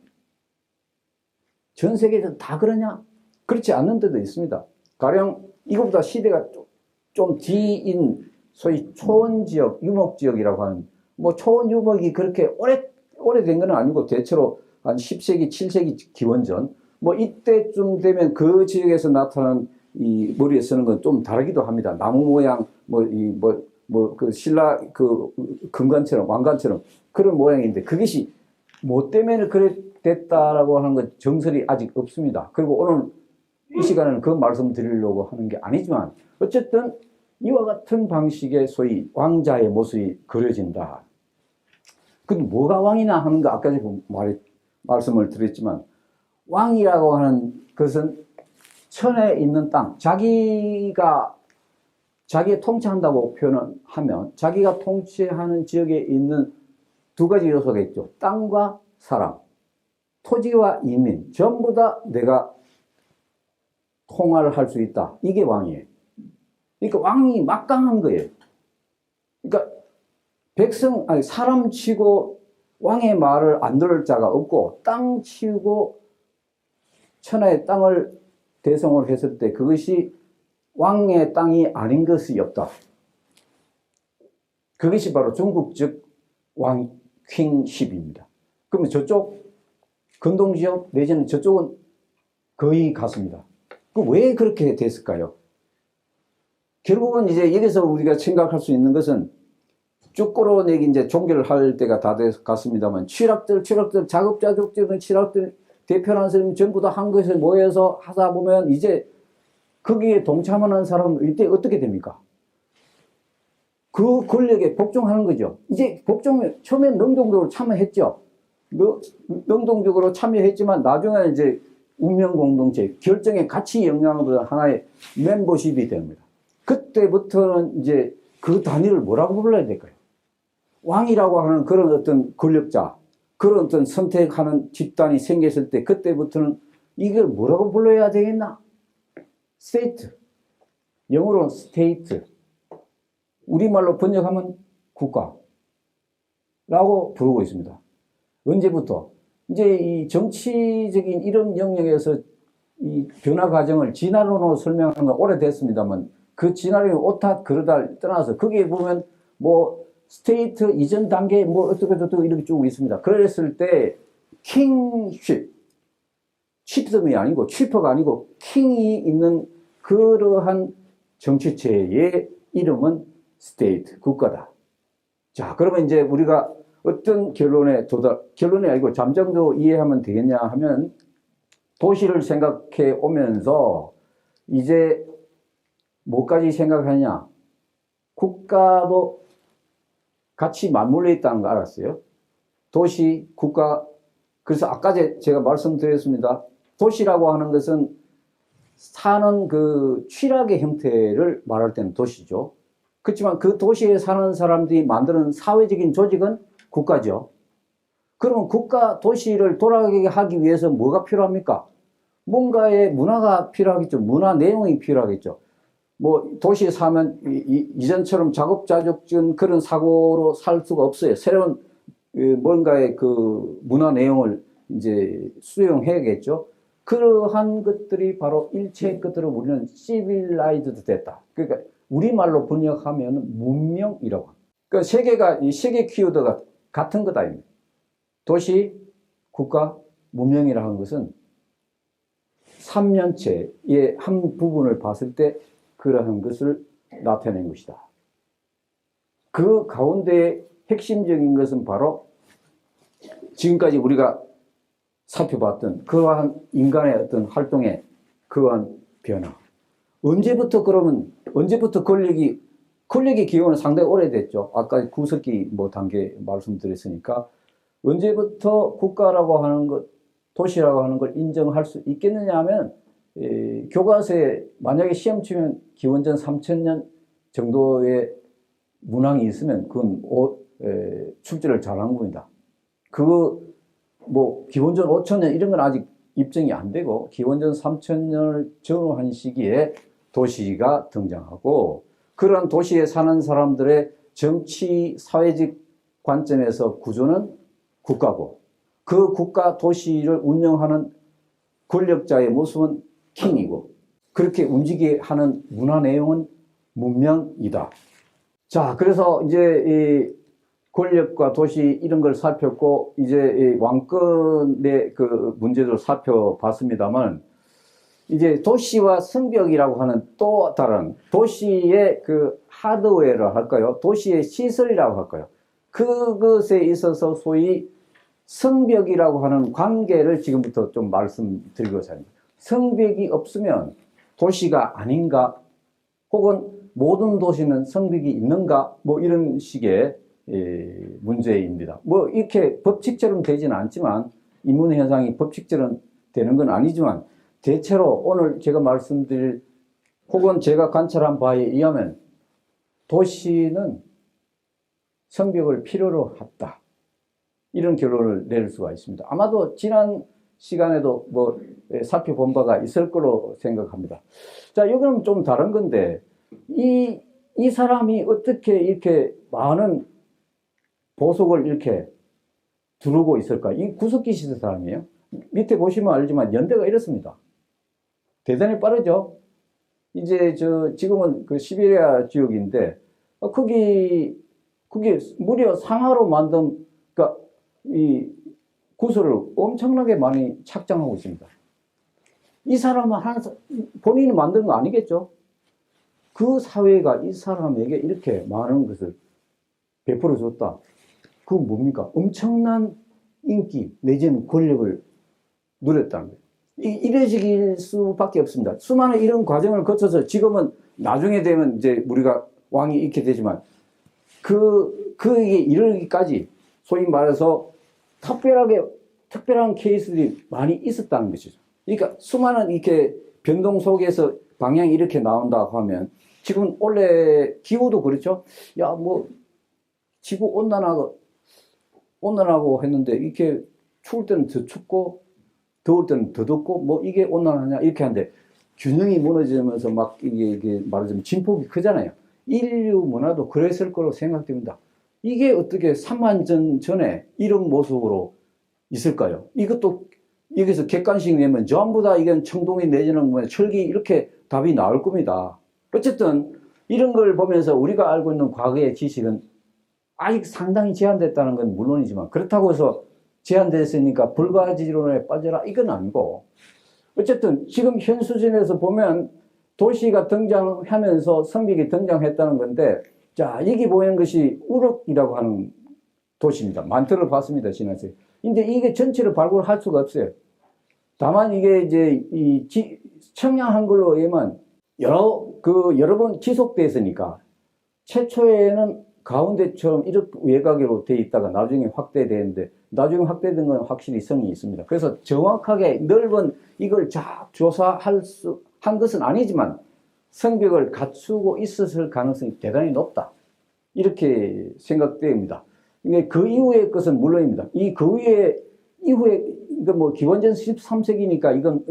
전 세계에서 다 그러냐? 그렇지 않는 데도 있습니다. 가령 이것보다 시대가 좀 뒤인 소위 초원지역, 유목지역이라고 하는 뭐 초원 유목이 그렇게 오래된 건 아니고 대체로 한 10세기, 7세기 기원전 뭐 이때쯤 되면 그 지역에서 나타난 이 머리에 쓰는 건 좀 다르기도 합니다. 나무 모양 그 신라 그 금관처럼 왕관처럼 그런 모양인데 그것이 뭐 때문에 그래 됐다라고 하는 건 정설이 아직 없습니다. 그리고 오늘 이 시간에는 그 말씀 드리려고 하는 게 아니지만 어쨌든 이와 같은 방식의 소위 왕자의 모습이 그려진다. 근데 뭐가 왕이나 하는 거 아까 제가 말씀을 드렸지만 왕이라고 하는 것은 천에 있는 땅, 자기가 통치한다고 표현하면 자기가 통치하는 지역에 있는 두 가지 요소가 있죠. 땅과 사람, 토지와 인민 전부 다 내가 통할을 할 수 있다. 이게 왕이에요. 그러니까 왕이 막강한 거예요. 그러니까 사람 치고 왕의 말을 안 들을 자가 없고 땅 치고 천하의 땅을 대성을 했을 때 그것이 왕의 땅이 아닌 것이 없다. 그것이 바로 중국적 왕 킹십입니다. 그러면 저쪽 근동지역 내지는 저쪽은 거의 같습니다. 왜 그렇게 됐을까요? 결국은 이제 여기서 우리가 생각할 수 있는 것은 쭉 끌어내기 이제 종결할 때가 다 갔습니다만 취락들 자급자족적인 취락들 대표하는 사람이 전부 다 한 곳에 모여서 하다 보면 이제 거기에 동참하는 사람은 이때 어떻게 됩니까? 그 권력에 복종하는 거죠. 이제 처음엔 능동적으로 참여했죠. 능동적으로 참여했지만 나중에 이제 운명 공동체, 결정에 같이 영향을 받는 하나의 멤버십이 됩니다. 그때부터는 이제 그 단위를 뭐라고 불러야 될까요? 왕이라고 하는 그런 어떤 권력자, 그런 어떤 선택하는 집단이 생겼을 때 그때부터는 이걸 뭐라고 불러야 되겠나? 스테이트. 영어로는 스테이트. 우리말로 번역하면 국가라고 부르고 있습니다. 언제부터? 이제 이 정치적인 이런 영역에서 이 변화 과정을 진화론으로 설명하는 건 오래됐습니다만 그 진화론이 옳다 그러다를 떠나서 거기에 보면 뭐 스테이트 이전 단계 뭐 어떻게 이렇게 쭉 있습니다. 그랬을 때 킹쉽, 칩섬이 아니고 치퍼가 아니고 킹이 있는 그러한 정치체의 이름은 스테이트, 국가다. 자, 그러면 이제 우리가 어떤 결론이 아니고 잠정도 이해하면 되겠냐 하면 도시를 생각해 오면서 이제 뭐까지 생각하냐? 국가도 같이 맞물려 있다는 거 알았어요? 도시, 국가. 그래서 아까 제가 말씀드렸습니다. 도시라고 하는 것은 사는 그 취락의 형태를 말할 때는 도시죠. 그렇지만 그 도시에 사는 사람들이 만드는 사회적인 조직은 국가죠. 그러면 국가, 도시를 돌아가게 하기 위해서 뭐가 필요합니까? 뭔가의 문화가 필요하겠죠. 문화 내용이 필요하겠죠. 뭐 도시에 사면 이전처럼 자급자족적인 그런 사고로 살 수가 없어요. 새로운 뭔가의 그 문화 내용을 이제 수용해야겠죠. 그러한 것들이 바로 일체의 것들을 우리는 시빌라이즈드 됐다. 그러니까 우리말로 번역하면 문명이라고 합니다. 그러니까 이 세계 키워드가 같은 것 아닙니까? 도시, 국가, 문명이라는 것은 3면체의 한 부분을 봤을 때 그러한 것을 나타낸 것이다. 그 가운데 핵심적인 것은 바로 지금까지 우리가 살펴봤던 그러한 인간의 어떤 활동의 그러한 변화. 언제부터 권력의 기원은 상당히 오래됐죠. 아까 구석기 뭐 단계 말씀드렸으니까 언제부터 국가라고 하는 것, 도시라고 하는 걸 인정할 수 있겠느냐 하면 교과서에 만약에 시험 치면 기원전 3000년 정도의 문항이 있으면 그건 출제를 잘한 겁니다. 뭐 기원전 5000년 이런 건 아직 입증이 안 되고 기원전 3000년을 전후한 시기에 도시가 등장하고 그런 도시에 사는 사람들의 정치 사회적 관점에서 구조는 국가고 그 국가 도시를 운영하는 권력자의 모습은 킹이고 그렇게 움직이게 하는 문화 내용은 문명이다. 자, 그래서 이제 이 권력과 도시 이런 걸 살폈고 이제 이 왕권의 그 문제도 살펴봤습니다만 이제 도시와 성벽이라고 하는 또 다른 도시의 그 하드웨어라 할까요? 도시의 시설이라고 할까요? 그것에 있어서 소위 성벽이라고 하는 관계를 지금부터 좀 말씀드리고자 합니다. 성벽이 없으면 도시가 아닌가? 혹은 모든 도시는 성벽이 있는가? 뭐 이런 식의 문제입니다. 뭐 이렇게 법칙처럼 되지는 않지만 인문 현상이 법칙처럼 되는 건 아니지만 대체로 오늘 제가 말씀드릴 혹은 제가 관찰한 바에 의하면 도시는 성벽을 필요로 했다. 이런 결론을 내릴 수가 있습니다. 아마도 지난 시간에도 뭐 살펴본 바가 있을 거로 생각합니다. 자, 여기는 좀 다른 건데 이 사람이 어떻게 이렇게 많은 보석을 이렇게 두르고 있을까? 이 구석기 시대 사람이에요. 밑에 보시면 알지만 연대가 이렇습니다. 대단히 빠르죠? 이제 지금은 그 시베리아 지역인데, 거기 무려 상하로 만든, 그러니까 이 구슬을 엄청나게 많이 착장하고 있습니다. 이 사람은 본인이 만든 거 아니겠죠? 그 사회가 이 사람에게 이렇게 많은 것을 베풀어 줬다. 그건 뭡니까? 엄청난 인기 내지는 권력을 누렸다는 거예요. 이래질 수밖에 없습니다. 수많은 이런 과정을 거쳐서 지금은 나중에 되면 이제 우리가 왕이 있게 되지만 그에게 이르기까지 소위 말해서 특별한 케이스들이 많이 있었다는 것이죠. 그러니까 수많은 이렇게 변동 속에서 방향이 이렇게 나온다고 하면 지금 원래 기후도 그렇죠. 야, 뭐 지구 온난하고 했는데 이렇게 추울 때는 더 춥고 더울 때는 더 덥고 뭐 이게 온난화냐 이렇게 하는데 균형이 무너지면서 막 이게 말하자면 진폭이 크잖아요. 인류 문화도 그랬을 거로 생각됩니다. 이게 어떻게 3만 년 전에 이런 모습으로 있을까요? 이것도 여기서 객관식 내면 전부 다 이건 청동이 내지는 뭐 철기 이렇게 답이 나올 겁니다. 어쨌든 이런 걸 보면서 우리가 알고 있는 과거의 지식은 아직 상당히 제한됐다는 건 물론이지만 그렇다고 해서 제한됐으니까 불가지론에 빠져라 이건 아니고 어쨌든 지금 현 수준에서 보면 도시가 등장하면서 성벽이 등장했다는 건데 자 여기 보이는 것이 우럭이라고 하는 도시입니다. 많더러 봤습니다. 지난주에. 근데 이게 전체를 발굴할 수가 없어요. 다만 이게 이제 청양 한글로 의하면 여러 번 지속됐으니까 최초에는 가운데처럼 이렇게 외곽으로 돼 있다가 나중에 확대되는데 나중에 확대된 건 확실히 성이 있습니다. 그래서 정확하게 넓은 이걸 한 것은 아니지만 성벽을 갖추고 있었을 가능성이 대단히 높다. 이렇게 생각됩니다. 근데 그 이후의 것은 물론입니다. 이후에 이건 뭐 기원전 13세기니까 이건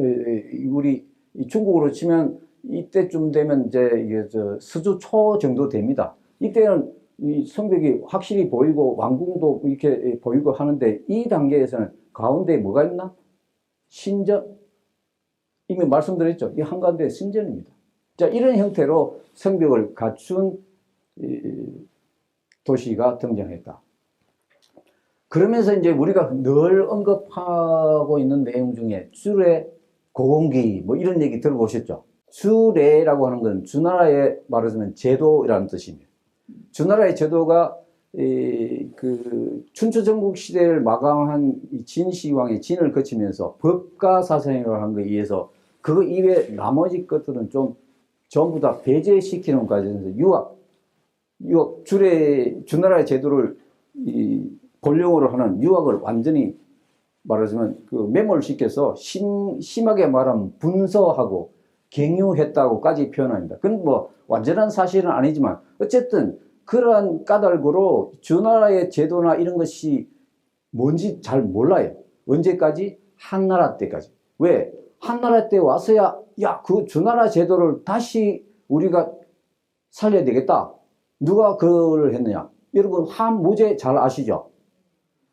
우리 중국으로 치면 이때쯤 되면 이제 이게 서주 초 정도 됩니다. 이때는 이 성벽이 확실히 보이고 왕궁도 이렇게 보이고 하는데 이 단계에서는 가운데에 뭐가 있나? 신전. 이미 말씀드렸죠. 이 한가운데 신전입니다. 자, 이런 형태로 성벽을 갖춘 도시가 등장했다. 그러면서 이제 우리가 늘 언급하고 있는 내용 중에 주례, 고공기 뭐 이런 얘기 들어보셨죠? 주례라고 하는 건 주나라의 말하자면 제도라는 뜻입니다. 주나라의 제도가 그 춘추 전국 시대를 마감한 진시황의 진을 거치면서 법가 사상이라고 하는 것에 의해서 그거 이외에 나머지 것들은 좀 전부 다 배제시키는 과정에서 유학 주나라의 제도를 본령으로 하는 유학을 완전히 말하자면 그 매몰시켜서 심하게 말하면 분서하고 경유했다고까지 표현합니다. 그건 뭐 완전한 사실은 아니지만 어쨌든 그러한 까닭으로 주나라의 제도나 이런 것이 뭔지 잘 몰라요. 언제까지? 한나라 때까지. 왜? 한나라 때 와서야 그 주나라 제도를 다시 우리가 살려야 되겠다. 누가 그걸 했느냐? 여러분 한무제 잘 아시죠?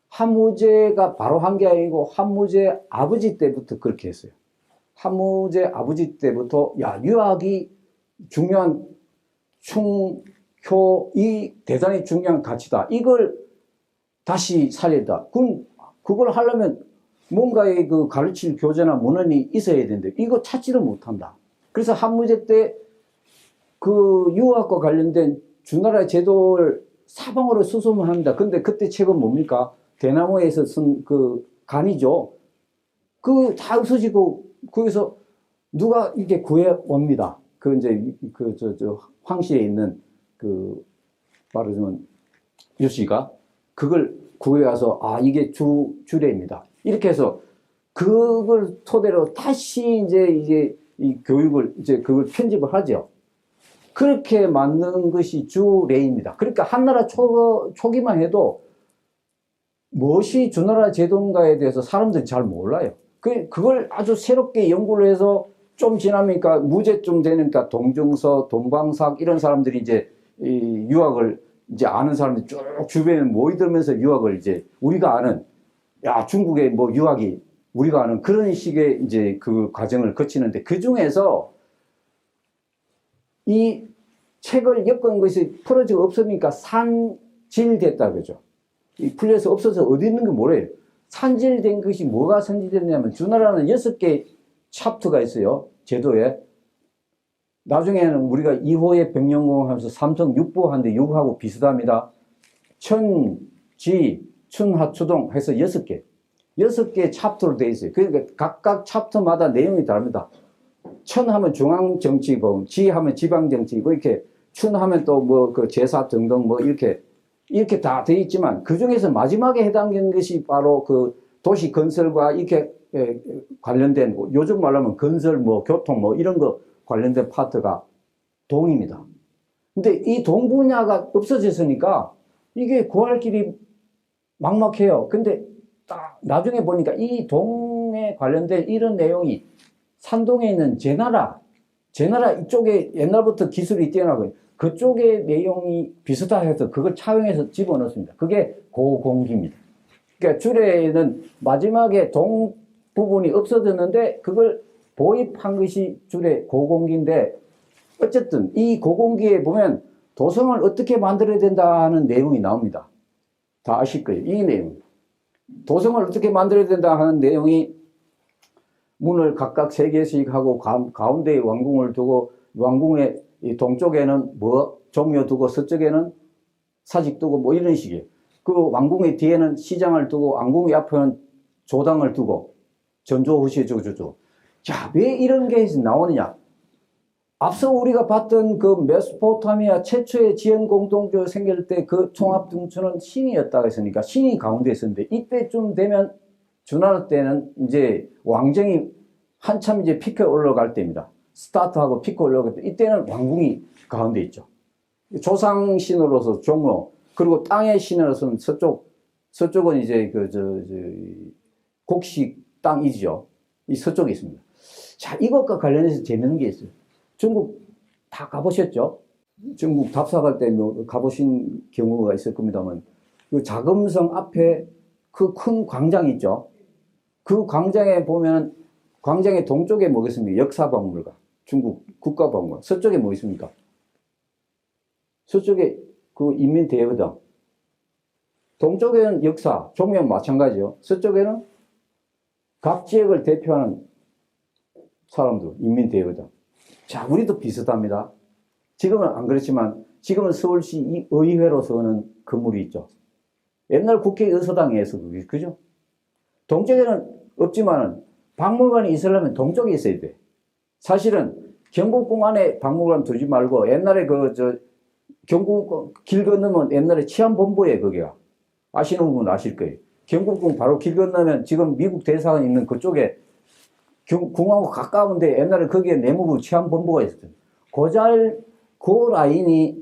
한무제가 바로 한 게 아니고 한무제 아버지 때부터 그렇게 했어요. 한무제 아버지 때부터 유학이 중요한 이 대단히 중요한 가치다. 이걸 다시 살렸다. 그럼 그걸 하려면 뭔가의 그 가르칠 교재나 문헌이 있어야 되는데 이거 찾지를 못한다. 그래서 한무제 때 그 유학과 관련된 주나라의 제도를 사방으로 수소문 합니다. 근데 그때 책은 뭡니까? 대나무에서 쓴 그 간이죠. 그 다 없어지고 거기서 누가 이렇게 구해 옵니다. 그 이제 황시에 있는 그 말하자면 유씨가 그걸 구해 와서 이게 주례입니다. 이렇게 해서 그걸 토대로 다시 이제 이 교육을 그걸 편집을 하죠. 그렇게 만든 것이 주례입니다. 그러니까 한나라 초기만 해도 무엇이 주나라 제도인가에 대해서 사람들이 잘 몰라요. 그걸 아주 새롭게 연구를 해서 좀 지나니까 무제쯤 되니까 동정서, 동방삭 이런 사람들이 이제 이 유학을 이제 아는 사람들이 쭉 주변에 모이들면서 유학을 이제 우리가 아는 중국의 뭐 유학이 우리가 아는 그런 식의 이제 그 과정을 거치는데 그 중에서 이 책을 엮은 것이 풀어지고 없으니까 산질됐다 그러죠. 풀려서 없어서 어디 있는 게 뭐래요? 산질된 것이 뭐가 산질됐냐면 주나라는 6개 챕터가 있어요. 제도에. 나중에는 우리가 2호의 백령공 하면서 삼성 육부 하는데 육하고 비슷합니다. 천, 지, 춘하, 추동 해서 6개. 6개 챕터로 되어 있어요. 그러니까 각각 챕터마다 내용이 다릅니다. 천 하면 중앙정치고, 지 하면 지방정치고, 이렇게 춘 하면 또 뭐 그 제사 등등 뭐 이렇게 다 되어 있지만 그 중에서 마지막에 해당되는 것이 바로 그 도시 건설과 이렇게 관련된, 요즘 말하면 건설, 뭐, 교통, 뭐, 이런 거 관련된 파트가 동입니다. 근데 이 동 분야가 없어졌으니까 이게 구할 길이 막막해요. 근데 딱 나중에 보니까 이 동에 관련된 이런 내용이 산동에 있는 제나라 이쪽에 옛날부터 기술이 뛰어나고 그쪽의 내용이 비슷하다 해서 그걸 차용해서 집어넣습니다. 그게 고공기입니다. 그러니까 줄에는 마지막에 동 부분이 없어졌는데 그걸 도입한 것이 줄의 고공기인데 어쨌든 이 고공기에 보면 도성을 어떻게 만들어야 된다는 내용이 나옵니다. 다 아실 거예요. 이 내용. 도성을 어떻게 만들어야 된다 하는 내용이 문을 각각 3개씩 하고 가운데에 왕궁을 두고 왕궁의 동쪽에는 뭐 종묘 두고 서쪽에는 사직 두고 뭐 이런 식이에요. 그 왕궁의 뒤에는 시장을 두고 왕궁의 앞에는 조당을 두고 전조후시에 저저저. 자, 왜 이런 게 나오느냐? 앞서 우리가 봤던 그 메소포타미아 최초의 지연 공동조 생길 때 그 총합 등촌은 신이었다고 했으니까 신이 가운데 있었는데 이때쯤 되면 주나라 때는 이제 왕정이 한참 이제 피크에 올라갈 때입니다. 스타트하고 피크 올라갈 때 이때는 왕궁이 가운데 있죠. 조상 신으로서 종묘 그리고 땅의 신으로서는 서쪽은 이제 곡식 땅이죠. 이 서쪽에 있습니다. 자, 이것과 관련해서 재밌는 게 있어요. 중국 다 가보셨죠? 중국 답사 갈 때 가보신 경우가 있을 겁니다만, 그 자금성 앞에 그 큰 광장 있죠? 그 광장에 보면, 광장의 동쪽에 뭐 있습니까? 역사박물관, 중국 국가박물관. 서쪽에 뭐 있습니까? 서쪽에 그 인민대회당. 동쪽에는 역사, 종묘 마찬가지죠. 서쪽에는 각 지역을 대표하는 사람들, 인민대회당. 자, 우리도 비슷합니다. 지금은 안 그렇지만 지금은 서울시 의회로서 하는 건물이 있죠. 옛날 국회의사당에서 그죠? 동쪽에는 없지만은 박물관이 있으려면 동쪽에 있어야 돼. 사실은 경복궁 안에 박물관 두지 말고 옛날에 경복궁 길 건너면 옛날에 치안본부에 거기가. 아시는 분은 아실 거예요. 경복궁 바로 길 건너면 지금 미국 대사관 있는 그쪽에 궁하고 가까운데 옛날에 거기에 내무부 치안본부가 있었어요. 그 라인이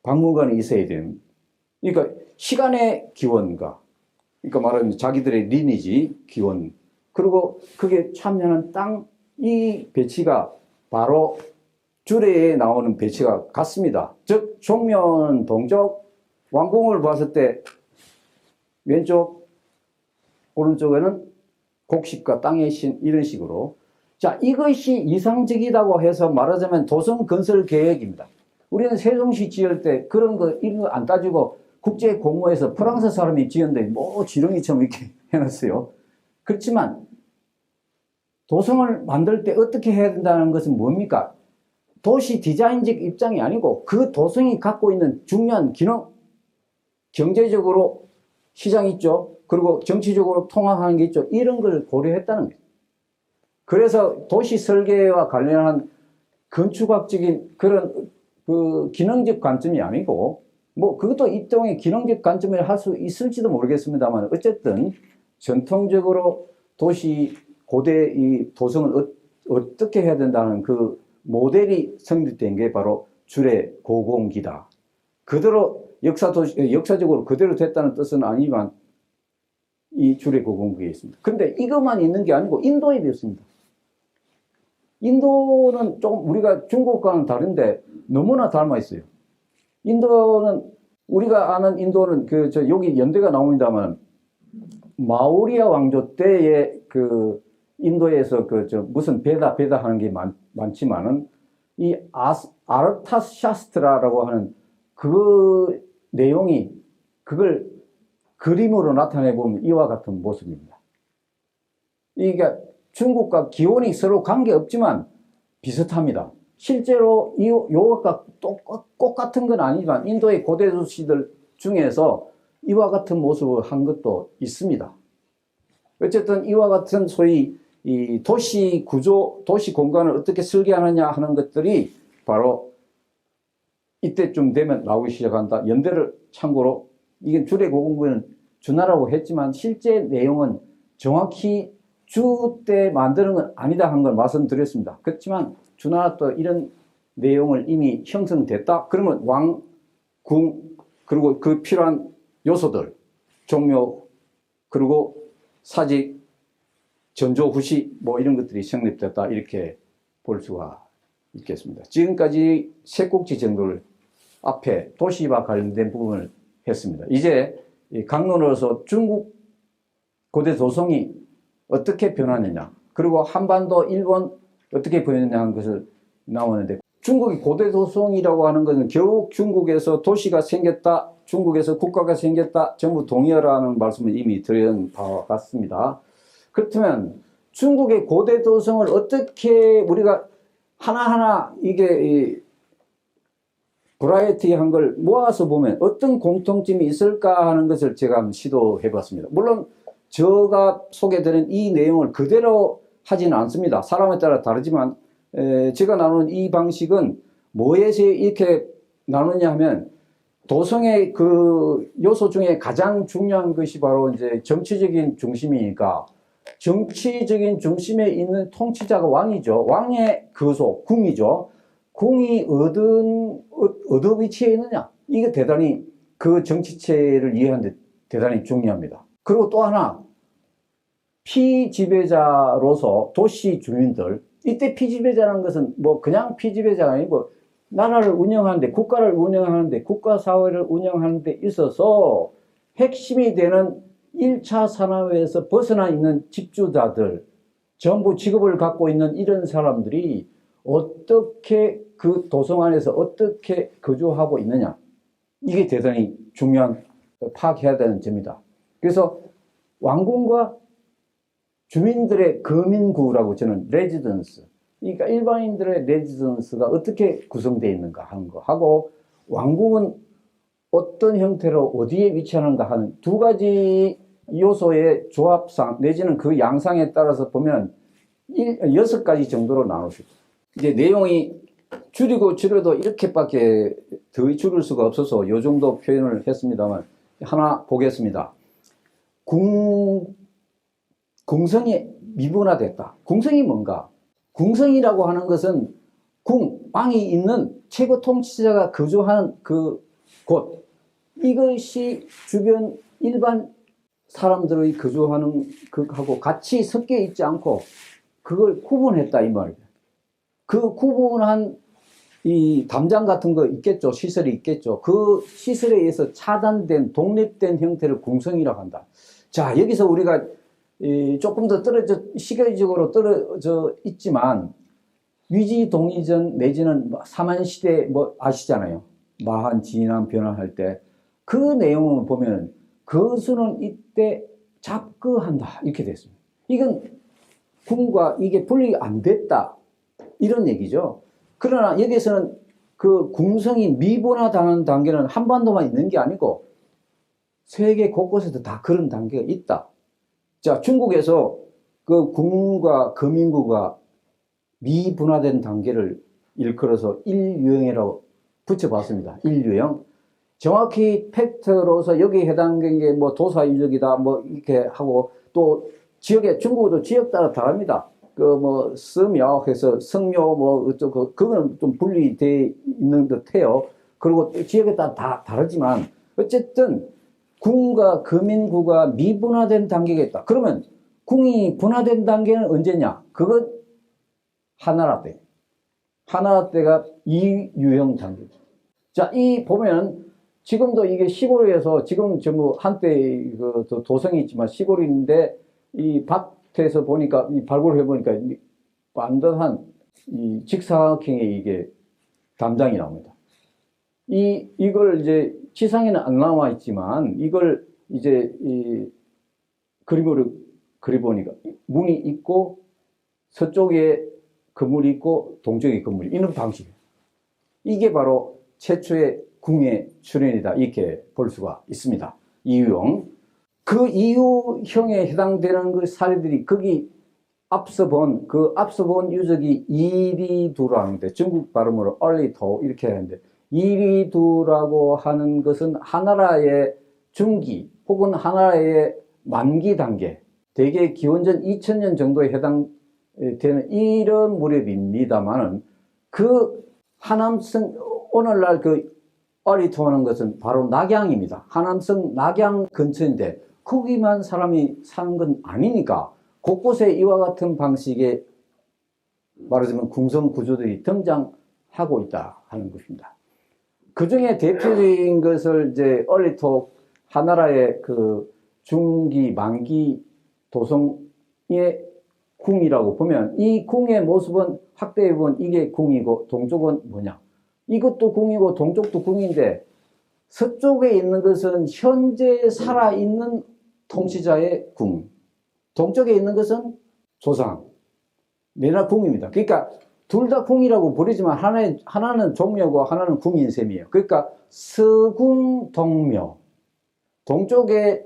박물관에 있어야 돼요. 그러니까 시간의 기원가, 그러니까 말하면 자기들의 리니지 기원, 그리고 그게 참여하는 땅, 이 배치가 바로 주례에 나오는 배치가 같습니다. 즉 종묘는 동쪽, 왕궁을 봤을 때 왼쪽, 오른쪽에는 곡식과 땅의 신, 이런 식으로. 자, 이것이 이상적이라고 해서 말하자면 도성 건설 계획입니다. 우리는 세종시 지을 때 그런 거, 이런 거 안 따지고 국제 공모에서 프랑스 사람이 지었는데 뭐 지렁이처럼 이렇게 해놨어요. 그렇지만 도성을 만들 때 어떻게 해야 된다는 것은 뭡니까? 도시 디자인적 입장이 아니고 그 도성이 갖고 있는 중요한 기능, 경제적으로 시장 있죠. 그리고 정치적으로 통합하는 게 있죠. 이런 걸 고려했다는 거예요. 그래서 도시 설계와 관련한 건축학적인 그런 그 기능적 관점이 아니고, 뭐 그것도 일종의 기능적 관점을 할 수 있을지도 모르겠습니다만, 어쨌든 전통적으로 도시 고대 이 도성을 어떻게 해야 된다는 그 모델이 성립된 게 바로 주례 고공기다. 그대로 역사적으로 그대로 됐다는 뜻은 아니지만 이 주례 고공기에 있습니다. 근데 이것만 있는 게 아니고 인도에 있습니다. 인도는 좀 우리가 중국과는 다른데 너무나 닮아 있어요. 인도는 우리가 아는 인도는 여기 연대가 나옵니다만 마우리아 왕조 때에 그 인도에서 무슨 베다 하는 게 많지만은 이 아르타스 샤스트라라고 하는 그 내용이 그걸 그림으로 나타내 보면 이와 같은 모습입니다. 이게 중국과 기원이 서로 관계없지만 비슷합니다. 실제로 이것과 똑같은 건 아니지만 인도의 고대 도시들 중에서 이와 같은 모습을 한 것도 있습니다. 어쨌든 이와 같은 소위 이 도시 구조, 도시 공간을 어떻게 설계하느냐 하는 것들이 바로 이때쯤 되면 나오기 시작한다. 연대를 참고로 이게 주례 고공부는 주나라고 했지만 실제 내용은 정확히 주 때 만드는 건 아니다 한 걸 말씀드렸습니다. 그렇지만 주나 또 이런 내용을 이미 형성됐다. 그러면 왕, 궁, 그리고 그 필요한 요소들, 종묘, 그리고 사직, 전조, 후시 뭐 이런 것들이 성립됐다. 이렇게 볼 수가 있겠습니다. 지금까지 세 꼭지 정도를 앞에 도시와 관련된 부분을 했습니다. 이제 강론으로서 중국 고대 조성이 어떻게 변하느냐, 그리고 한반도, 일본 어떻게 변했냐 하는 것을 나오는데, 중국이 고대 조성이라고 하는 것은 결국 중국에서 도시가 생겼다, 중국에서 국가가 생겼다, 전부 동의어라는 말씀을 이미 드린 바와 같습니다. 그렇다면 중국의 고대 조성을 어떻게 우리가 하나하나 이게 브라이어티한 걸 모아서 보면 어떤 공통점이 있을까 하는 것을 제가 한번 시도해 봤습니다. 물론 제가 소개드린 이 내용을 그대로 하지는 않습니다. 사람에 따라 다르지만 제가 나누는 이 방식은 뭐에서 이렇게 나누냐 하면, 도성의 그 요소 중에 가장 중요한 것이 바로 이제 정치적인 중심이니까, 정치적인 중심에 있는 통치자가 왕이죠. 왕의 거소, 궁이죠. 궁이 어느 위치에 있느냐, 이게 대단히 그 정치체를 이해하는 데 대단히 중요합니다. 그리고 또 하나, 피지배자로서 도시 주민들, 이때 피지배자라는 것은 뭐 그냥 피지배자가 아니고 나라를 운영하는데, 국가를 운영하는데, 국가사회를 운영하는 데 있어서 핵심이 되는 1차 산업에서 벗어나 있는 집주자들, 전부 직업을 갖고 있는 이런 사람들이 어떻게 그 도성 안에서 어떻게 거주하고 있느냐, 이게 대단히 중요한, 파악해야 되는 점이다. 그래서 왕궁과 주민들의 거민구라고 저는 레지던스, 그러니까 일반인들의 레지던스가 어떻게 구성되어 있는가 하는 거 하고, 왕궁은 어떤 형태로 어디에 위치하는가 하는 두 가지 요소의 조합상 내지는 그 양상에 따라서 보면 6가지 정도로 나눌 수 있습니다. 이제 내용이 줄여도 이렇게밖에 더 줄일 수가 없어서 이 정도 표현을 했습니다만, 하나 보겠습니다. 궁성이 미분화됐다. 궁성이 뭔가? 궁성이라고 하는 것은 왕이 있는 최고 통치자가 거주하는 그 곳, 이것이 주변 일반 사람들의 거주하는 그하고 같이 섞여 있지 않고 그걸 구분했다, 이 말이에요. 그 구분한 이 담장 같은 거 있겠죠. 시설이 있겠죠. 그 시설에 의해서 차단된, 독립된 형태를 궁성이라고 한다. 자, 여기서 우리가 조금 더 시계적으로 떨어져 있지만, 위지 동이전 내지는 사만시대 뭐 아시잖아요. 마한, 진한, 변화할 때 그 내용을 보면 거수는 이때 잡거한다, 이렇게 됐습니다. 이건 궁과 이게 분리 안 됐다, 이런 얘기죠. 그러나 여기서는 그 궁성이 미분화되는 단계는 한반도만 있는 게 아니고 세계 곳곳에도 다 그런 단계가 있다. 자, 중국에서 그 궁과 거민구가 미분화된 단계를 일컬어서 일유형이라고 붙여봤습니다. 일유형. 정확히 팩트로서 여기에 해당된 게 뭐 도사유적이다 뭐 이렇게 하고, 또 지역에, 중국도 지역 따라 다릅니다. 그 뭐 서묘 해서 성묘 뭐 어쩌고, 그거는 좀 분리되어 있는 듯해요. 그리고 지역에 따라 다 다르지만 어쨌든 궁과 거민구가 미분화된 단계가 있다. 그러면 궁이 분화된 단계는 언제냐? 그건 한나라 때. 한나라 때가 이유형 단계죠. 자, 이 보면 지금도 이게 시골에서, 지금 전부 한때 그 도성이 있지만 시골인데, 이 밭에서 보니까, 이 발굴해 보니까 반듯한 이 직사각형의 이게 담장이 나옵니다. 이걸 이제 지상에는 안 나와 있지만, 이걸 이제 이 그림으로 그려보니까 문이 있고, 서쪽에 건물이 있고, 동쪽에 건물이 있는 방식이에요. 이게 바로 최초의 궁의 출현이다, 이렇게 볼 수가 있습니다. 이유형. 그 이유형에 해당되는 그 사례들이, 거기 앞서 본 유적이 이리두라고 하는데, 중국 발음으로 얼리도 이렇게 하는데, 이리두라고 하는 것은 하나라의 중기 혹은 하나라의 만기 단계, 대개 기원전 2000년 정도에 해당되는 이런 무렵입니다만은 그 하남성, 오늘날 그 어리통하는 것은 바로 낙양입니다. 하남성 낙양 근처인데 거기만 사람이 사는 건 아니니까 곳곳에 이와 같은 방식의 말하자면 궁성 구조들이 등장하고 있다 하는 것입니다. 그 중에 대표적인 것을 이제 얼리톡 하나라의 그 중기, 만기 도성의 궁이라고 보면 이 궁의 모습은 확대해 보면 이게 궁이고 동쪽은 뭐냐? 이것도 궁이고 동쪽도 궁인데 서쪽에 있는 것은 현재 살아있는 통치자의 궁, 동쪽에 있는 것은 조상, 내나 궁입니다. 그러니까 둘 다 궁이라고 부르지만 하나는 종묘고 하나는 궁인 셈이에요. 그러니까 서궁동묘, 동쪽에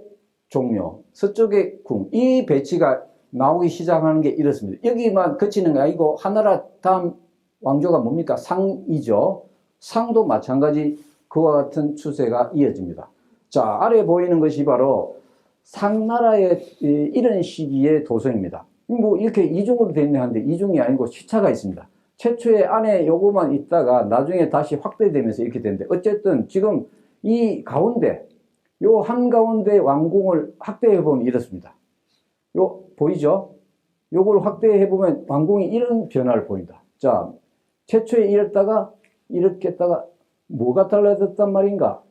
종묘, 서쪽에 궁, 이 배치가 나오기 시작하는 게 이렇습니다. 여기만 그치는 게 아니고 하나라 다음 왕조가 뭡니까? 상이죠. 상도 마찬가지 그와 같은 추세가 이어집니다. 자, 아래 보이는 것이 바로 상나라의 이런 시기의 도성입니다. 뭐 이렇게 이중으로 되어 있는 한데 이중이 아니고 시차가 있습니다. 최초에 안에 요거만 있다가 나중에 다시 확대되면서 이렇게 되는데 어쨌든 지금 이 가운데 요 한가운데 왕궁을 확대해 보면 이렇습니다. 요 보이죠? 요걸 확대해 보면 왕궁이 이런 변화를 보인다. 자, 최초에 이랬다가 이렇게 했다가 뭐가 달라졌단 말인가?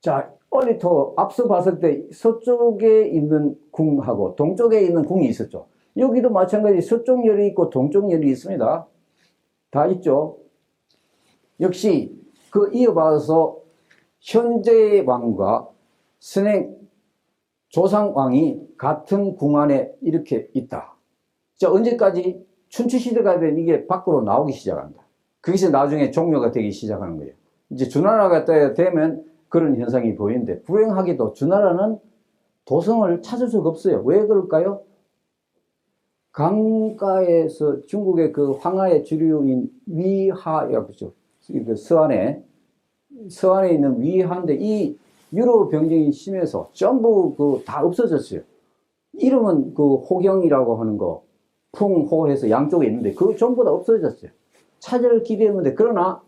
자, 얼리터 앞서 봤을 때 서쪽에 있는 궁하고 동쪽에 있는 궁이 있었죠. 여기도 마찬가지 서쪽 열이 있고 동쪽 열이 있습니다. 다 있죠. 역시 그 이어봐서 현재의 왕과 선행 조상왕이 같은 궁 안에 이렇게 있다. 자, 언제까지? 춘추시대가 되면 이게 밖으로 나오기 시작합니다. 거기서 나중에 종묘가 되기 시작하는 거예요. 이제 주나라가 되면 그런 현상이 보이는데 불행하게도 주나라는 도성을 찾을 수가 없어요. 왜 그럴까요? 강가에서 중국의 그 황하의 주류인 위하였죠. 서안에 있는 위하인데 이 유로 병정이 심해서 전부 그 다 없어졌어요. 이름은 그 호경이라고 하는 거, 풍호해서 양쪽에 있는데 그 전부 다 없어졌어요. 찾을 길이 없는데 그러나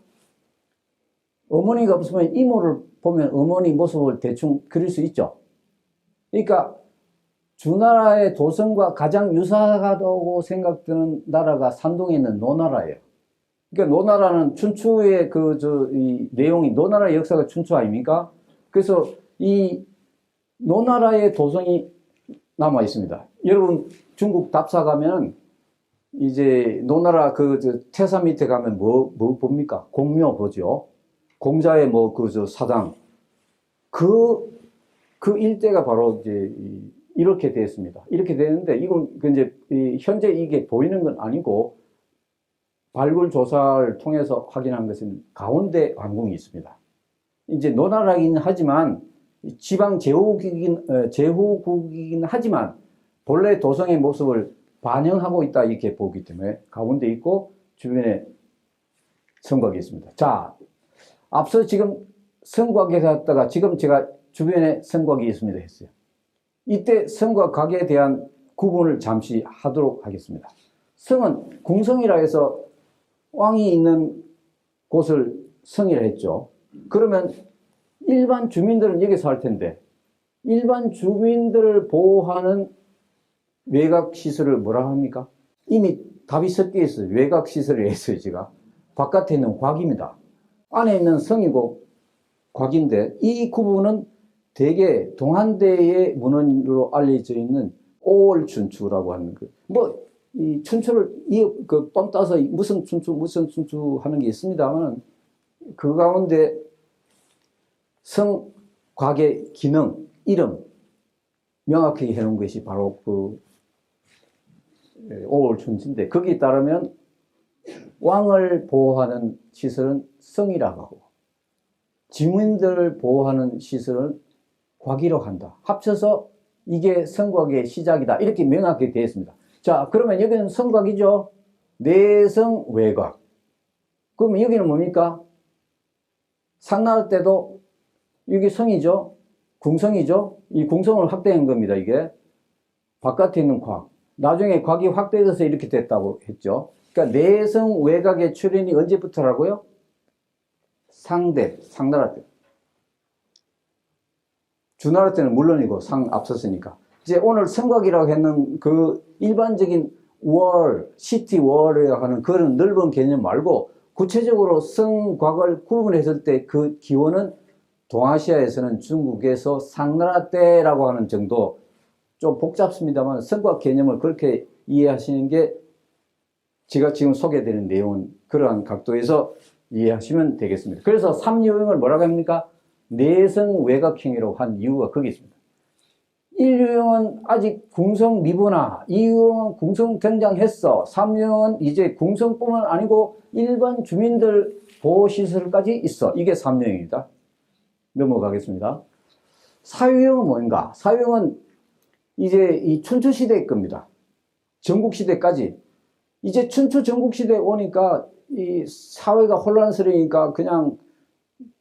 어머니가 없으면 이모를 보면 어머니 모습을 대충 그릴 수 있죠. 그러니까 주나라의 도성과 가장 유사하다고 생각되는 나라가 산동에 있는 노나라예요. 그러니까 노나라는 춘추의 이 내용이 노나라의 역사가 춘추 아닙니까? 그래서 이 노나라의 도성이 남아 있습니다. 여러분 중국 답사 가면 이제 노나라 태사 밑에 가면 뭐 봅니까? 공묘 보죠. 공자의 사당. 그 일대가 바로 이제 이렇게 되었습니다. 이렇게 되는데 이건 이제 현재 이게 보이는 건 아니고 발굴 조사를 통해서 확인한 것은 가운데 왕궁이 있습니다. 이제 노나라이긴 하지만 지방 제후국이긴 하지만 본래 도성의 모습을 반영하고 있다 이렇게 보기 때문에 가운데 있고 주변에 성곽이 있습니다. 자, 앞서 지금 성곽에 갔다가 지금 제가 주변에 성곽이 있습니다 했어요. 이때 성과 각에 대한 구분을 잠시 하도록 하겠습니다. 성은 궁성이라 해서 왕이 있는 곳을 성이라 했죠. 그러면 일반 주민들은 여기서 할 텐데 일반 주민들을 보호하는 외곽시설을 뭐라 합니까? 이미 답이 섞여 있어요. 외곽시설을 했어요. 제가 바깥에 있는 곽입니다. 안에 있는 성이고 곽인데 이 구분은 대개 동한대의 문헌으로 알려져 있는 오월춘추라고 하는 거. 이 춘추를 뻥 따서 무슨 춘추 하는 게 있습니다만 그 가운데 성, 곽의 기능, 이름 명확하게 해놓은 것이 바로 오월춘추인데 거기에 따르면 왕을 보호하는 시설은 성이라고 하고 지문들을 보호하는 시설은 곽이라고 한다. 합쳐서 이게 성곽의 시작이다. 이렇게 명확하게 되어 있습니다. 자, 그러면 여기는 성곽이죠. 내성 외곽. 그러면 여기는 뭡니까? 상나라 때도 이게 성이죠. 궁성이죠. 이 궁성을 확대한 겁니다. 이게 바깥에 있는 곽. 나중에 곽이 확대돼서 이렇게 됐다고 했죠. 그러니까 내성 외곽의 출현이 언제부터라고요? 상나라 때. 주나라 때는 물론이고 앞섰으니까. 이제 오늘 성곽이라고 했는 그 일반적인 시티 월이라고 하는 그런 넓은 개념 말고 구체적으로 성곽을 구분했을 때 그 기원은 동아시아에서는 중국에서 상나라 때라고 하는 정도, 좀 복잡습니다만 성곽 개념을 그렇게 이해하시는 게 제가 지금 소개드리는 내용은 그러한 각도에서 이해하시면 되겠습니다. 그래서 3유형을 뭐라고 합니까? 내성 외곽형이라고 한 이유가 거기 있습니다. 1유형은 아직 궁성 미분화, 2유형은 궁성 등장했어, 3유형은 이제 궁성뿐만 아니고 일반 주민들 보호시설까지 있어. 이게 3유형입니다. 넘어가겠습니다. 4유형은 뭔가? 4유형은 이제 이 춘추시대의 겁니다. 전국시대까지. 이제 춘추 전국시대에 오니까 이 사회가 혼란스러우니까 그냥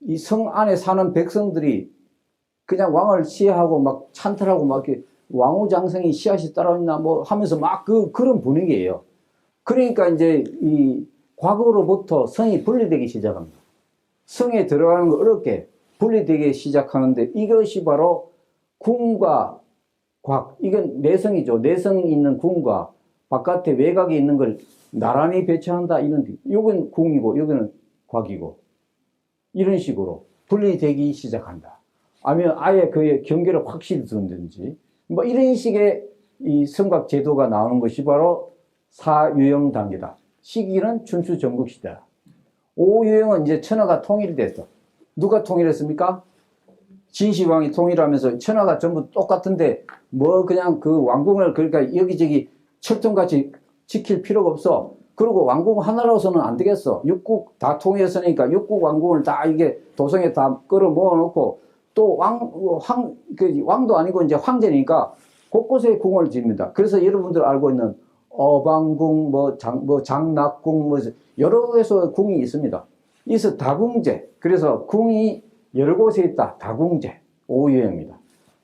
이 성 안에 사는 백성들이 그냥 왕을 시해하고 막 찬탈하고 막 이렇게 왕후장성이 씨앗이 따라오나 뭐 하면서 막 그런 분위기예요. 그러니까 이제 이 곽으로부터 성이 분리되기 시작합니다. 성에 들어가는 거 어렵게 분리되기 시작하는데 이것이 바로 궁과 곽, 이건 내성이죠. 내성이 있는 궁과 바깥에 외곽에 있는 걸 나란히 배치한다. 이건 궁이고 여기는 곽이고 이런 식으로 분리되기 시작한다. 아니면 아예 그 경계를 확실히 두든지 뭐 이런 식의 이 성곽 제도가 나오는 것이 바로 4유형 단계다. 시기는 춘추 전국시대다. 5유형은 이제 천하가 통일이 됐어. 누가 통일했습니까? 진시황이 통일하면서 천하가 전부 똑같은데 뭐 그냥 그 왕궁을 그러니까 여기저기 철통같이 지킬 필요가 없어. 그리고 왕궁 하나로서는 안 되겠어. 육국 다 통일했으니까 육국 왕궁을 다 이게 도성에 다 끌어 모아놓고 또 왕도 아니고 이제 황제니까 곳곳에 궁을 지습니다. 그래서 여러분들 알고 있는 어방궁, 장락궁, 여러 곳에서 궁이 있습니다. 이서 다궁제. 그래서 궁이 여러 곳에 있다. 다궁제. 5유형입니다.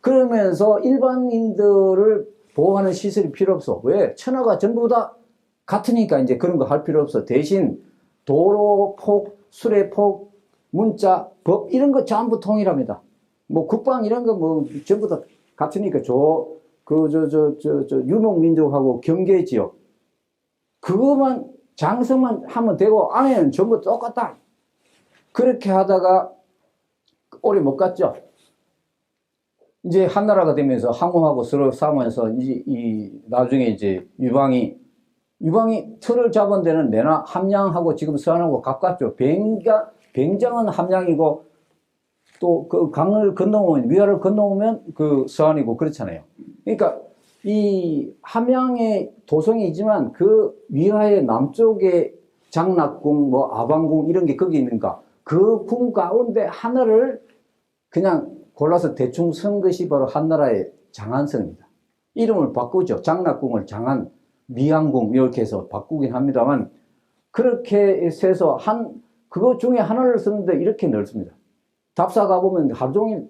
그러면서 일반인들을 보호하는 시설이 필요 없어. 왜? 천하가 전부 다 같으니까 이제 그런 거 할 필요 없어. 대신 도로, 폭, 수레, 폭, 문자, 법 이런 거 전부 통일합니다. 뭐 국방 이런 거 뭐 전부 다 같으니까 유목민족하고 경계지역 그것만 장성만 하면 되고 안에는 전부 똑같다. 그렇게 하다가 오래 못 갔죠. 이제 한나라가 되면서 항우하고 서로 싸우면서 나중에 이제 유방이 틀을 잡은 데는 내나 함양하고 지금 서안하고 가깝죠. 병장은 함양이고 또 그 강을 건너오면 위화를 건너오면 그 서안이고 그렇잖아요. 그러니까 이 함양의 도성이지만 그 위화의 남쪽에 장락궁, 뭐 아방궁 이런 게 거기 있는가? 그 궁 가운데 하나를 그냥 골라서 대충 쓴 것이 바로 한나라의 장안성입니다. 이름을 바꾸죠. 장락궁을 장안, 미항궁 이렇게 해서 바꾸긴 합니다만 그렇게 해서 그거 중에 하나를 쓰는데 이렇게 넓습니다. 답사 가보면 하루 종일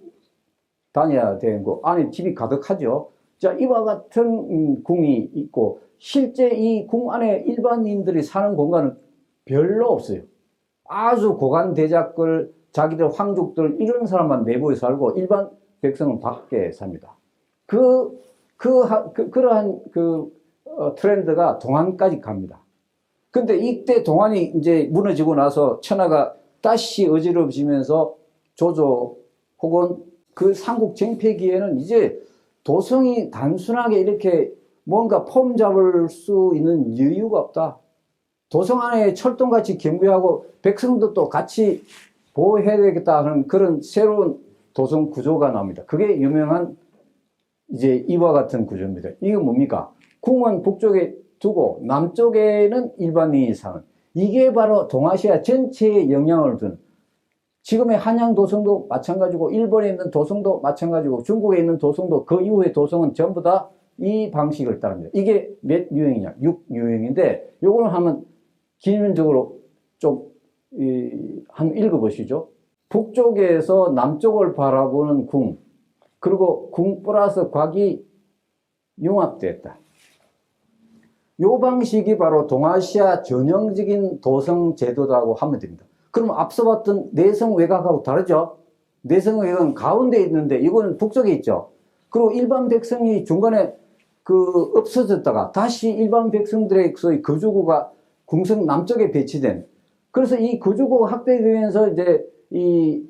다녀야 되는 거 안에 집이 가득하죠. 자, 이와 같은 궁이 있고 실제 이 궁 안에 일반인들이 사는 공간은 별로 없어요. 아주 고관 대작들, 자기들 황족들 이런 사람만 내부에 살고 일반 백성은 밖에 삽니다. 그러한 트렌드가 동안까지 갑니다. 근데 이때 동안이 이제 무너지고 나서 천하가 다시 어지러워지면서 조조 혹은 그 삼국 쟁패기에는 이제 도성이 단순하게 이렇게 뭔가 폼 잡을 수 있는 여유가 없다. 도성 안에 철동같이 경비하고 백성도 또 같이 보호해야 되겠다 하는 그런 새로운 도성 구조가 나옵니다. 그게 유명한 이제 이와 같은 구조입니다. 이건 뭡니까? 궁은 북쪽에 두고 남쪽에는 일반인이 사는 이게 바로 동아시아 전체에 영향을 준 지금의 한양 도성도 마찬가지고 일본에 있는 도성도 마찬가지고 중국에 있는 도성도 그 이후의 도성은 전부 다 이 방식을 따릅니다. 이게 몇 유형이냐? 6유형인데 요거는 한번 기본적으로 좀 한번 읽어보시죠. 북쪽에서 남쪽을 바라보는 궁 그리고 궁 플러스 곽이 융합됐다. 요 방식이 바로 동아시아 전형적인 도성 제도라고 하면 됩니다. 그럼 앞서 봤던 내성 외곽하고 다르죠? 내성 외곽은 가운데 있는데 이거는 북쪽에 있죠. 그리고 일반 백성이 중간에 없어졌다가 다시 일반 백성들의 소위 거주구가 궁성 남쪽에 배치된, 그래서 이 거주구가 확대되면서 이제 이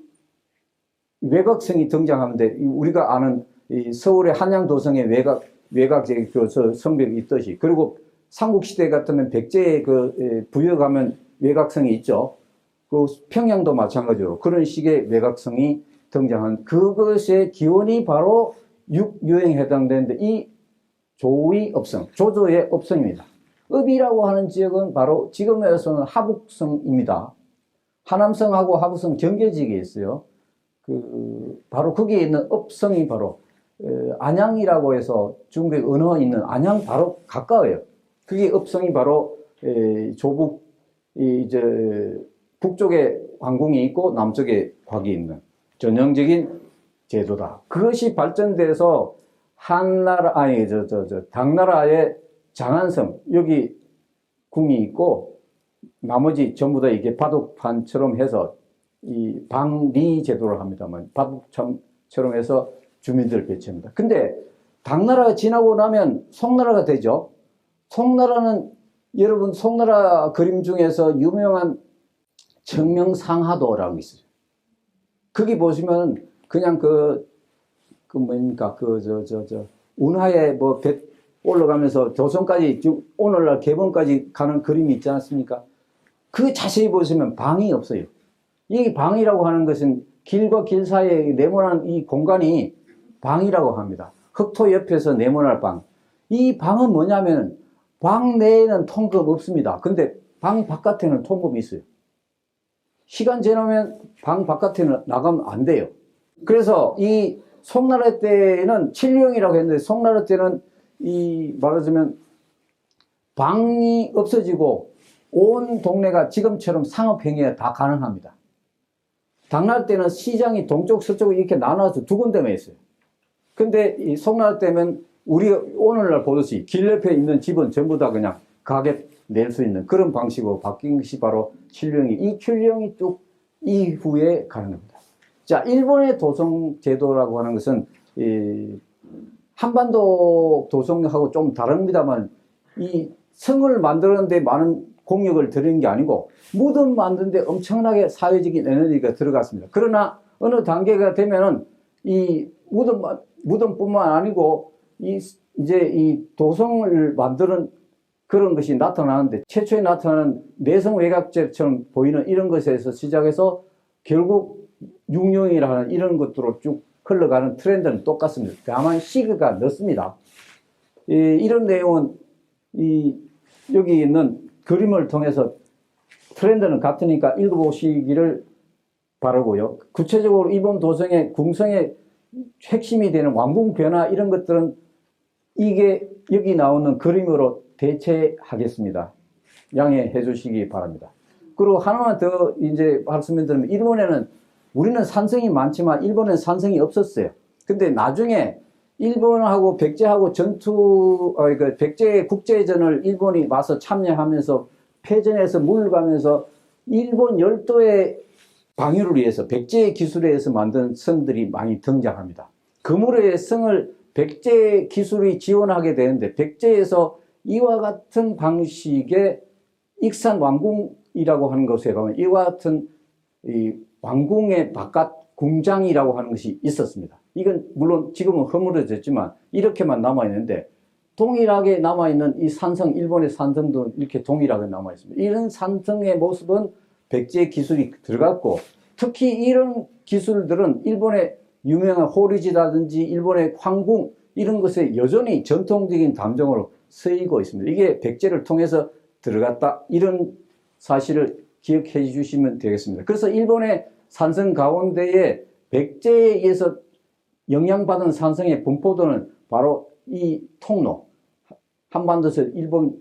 외곽성이 등장하는데, 우리가 아는 이 서울의 한양도성의 외곽 성벽이 있듯이, 그리고 삼국시대 같으면 백제에 부여가면 외곽성이 있죠. 그 평양도 마찬가지로 그런 식의 외곽성이 등장한, 그것의 기원이 바로 육유행에 해당되는데, 이 조의 업성, 조조의 업성입니다. 읍이라고 하는 지역은 바로 지금에서는 하북성입니다. 하남성하고 하북성 경계지역에 있어요. 바로 거기에 있는 업성이 바로 안양이라고 해서 중국 언어에 있는 안양 바로 가까워요. 그게 업성이 바로 조북, 이제 북쪽에 황궁이 있고 남쪽에 곽이 있는 전형적인 제도다. 그것이 발전돼서 당나라의 장안성, 여기 궁이 있고 나머지 전부 다 이게 바둑판처럼 해서 이 방리 제도를 합니다만, 바둑처럼 해서 주민들을 배치합니다. 근데 당나라가 지나고 나면 송나라가 되죠. 송나라는, 여러분 송나라 그림 중에서 유명한 정명상하도라고 있어요. 거기 보시면 그냥 뭡니까, 운하에 배 올라가면서 조선까지, 오늘날 개봉까지 가는 그림이 있지 않습니까? 그 자세히 보시면 방이 없어요. 이 방이라고 하는 것은 길과 길 사이에 네모난 이 공간이 방이라고 합니다. 흑토 옆에서 네모날 방. 이 방은 뭐냐면, 방 내에는 통금 없습니다. 근데 방 바깥에는 통금이 있어요. 시간 지나면 방 바깥에는 나가면 안 돼요. 그래서 이 송나라 때는 칠령이라고 했는데, 송나라 때는 말하자면 방이 없어지고 온 동네가 지금처럼 상업행위가 다 가능합니다. 당나라 때는 시장이 동쪽 서쪽으로 이렇게 나눠서 두 군데만 있어요. 근데 이 송나라 때면 우리가 오늘날 보듯이 길 옆에 있는 집은 전부 다 그냥 가게 낼 수 있는 그런 방식으로 바뀐 것이 바로 칠령이, 이 칠령이 쭉 이후에 가는 겁니다. 자, 일본의 도성 제도라고 하는 것은 한반도 도성하고 좀 다릅니다만, 이 성을 만드는데 많은 공력을 들이는 게 아니고 무덤 만드는데 엄청나게 사회적인 에너지가 들어갔습니다. 그러나 어느 단계가 되면은 이 무덤뿐만 아니고 이제 이 도성을 만드는 그런 것이 나타나는데, 최초에 나타나는 내성 외곽제처럼 보이는 이런 것에서 시작해서 결국 육룡이라는 이런 것들로 쭉 흘러가는 트렌드는 똑같습니다. 다만 시기가 늦습니다. 이런 내용은 여기 있는 그림을 통해서 트렌드는 같으니까 읽어보시기를 바라고요. 구체적으로 이번 도성의 궁성의 핵심이 되는 왕궁 변화, 이런 것들은 이게 여기 나오는 그림으로 대체하겠습니다. 양해해 주시기 바랍니다. 그리고 하나만 더 이제 말씀드리면, 일본에는, 우리는 산성이 많지만 일본에는 산성이 없었어요. 근데 나중에 일본하고 백제하고 백제 국제전을 일본이 와서 참여하면서 패전에서 물러가면서 일본 열도의 방위를 위해서 백제의 기술에 의해서 만든 성들이 많이 등장합니다. 그물의 성을 백제 기술이 지원하게 되는데, 백제에서 이와 같은 방식의 익산 왕궁이라고 하는 것에 가면 이와 같은 이 왕궁의 바깥 궁장이라고 하는 것이 있었습니다. 이건 물론 지금은 허물어졌지만 이렇게만 남아있는데, 동일하게 남아있는 이 산성, 일본의 산성도 이렇게 동일하게 남아있습니다. 이런 산성의 모습은 백제의 기술이 들어갔고, 특히 이런 기술들은 일본의 유명한 호리지라든지 일본의 황궁, 이런 것에 여전히 전통적인 담정으로 쓰이고 있습니다. 이게 백제를 통해서 들어갔다, 이런 사실을 기억해 주시면 되겠습니다. 그래서 일본의 산성 가운데에 백제에 의해서 영향받은 산성의 분포도는 바로 이 통로, 한반도에서 일본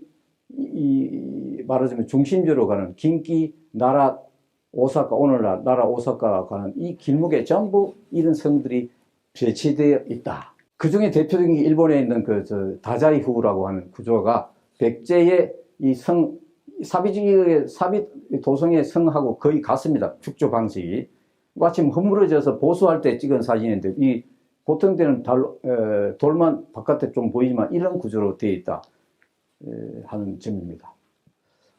말하자면 중심지로 가는 긴키, 나라, 오사카, 오늘날 나라 오사카가 가는 이 길목에 전부 이런 성들이 배치되어 있다. 그 중에 대표적인 게 일본에 있는 다자이후라고 하는 구조가 백제의 이 사비 도성의 성하고 거의 같습니다. 축조 방식이. 마침 허물어져서 보수할 때 찍은 사진인데, 이 보통 때는 돌만 바깥에 좀 보이지만 이런 구조로 되어 있다 하는 점입니다.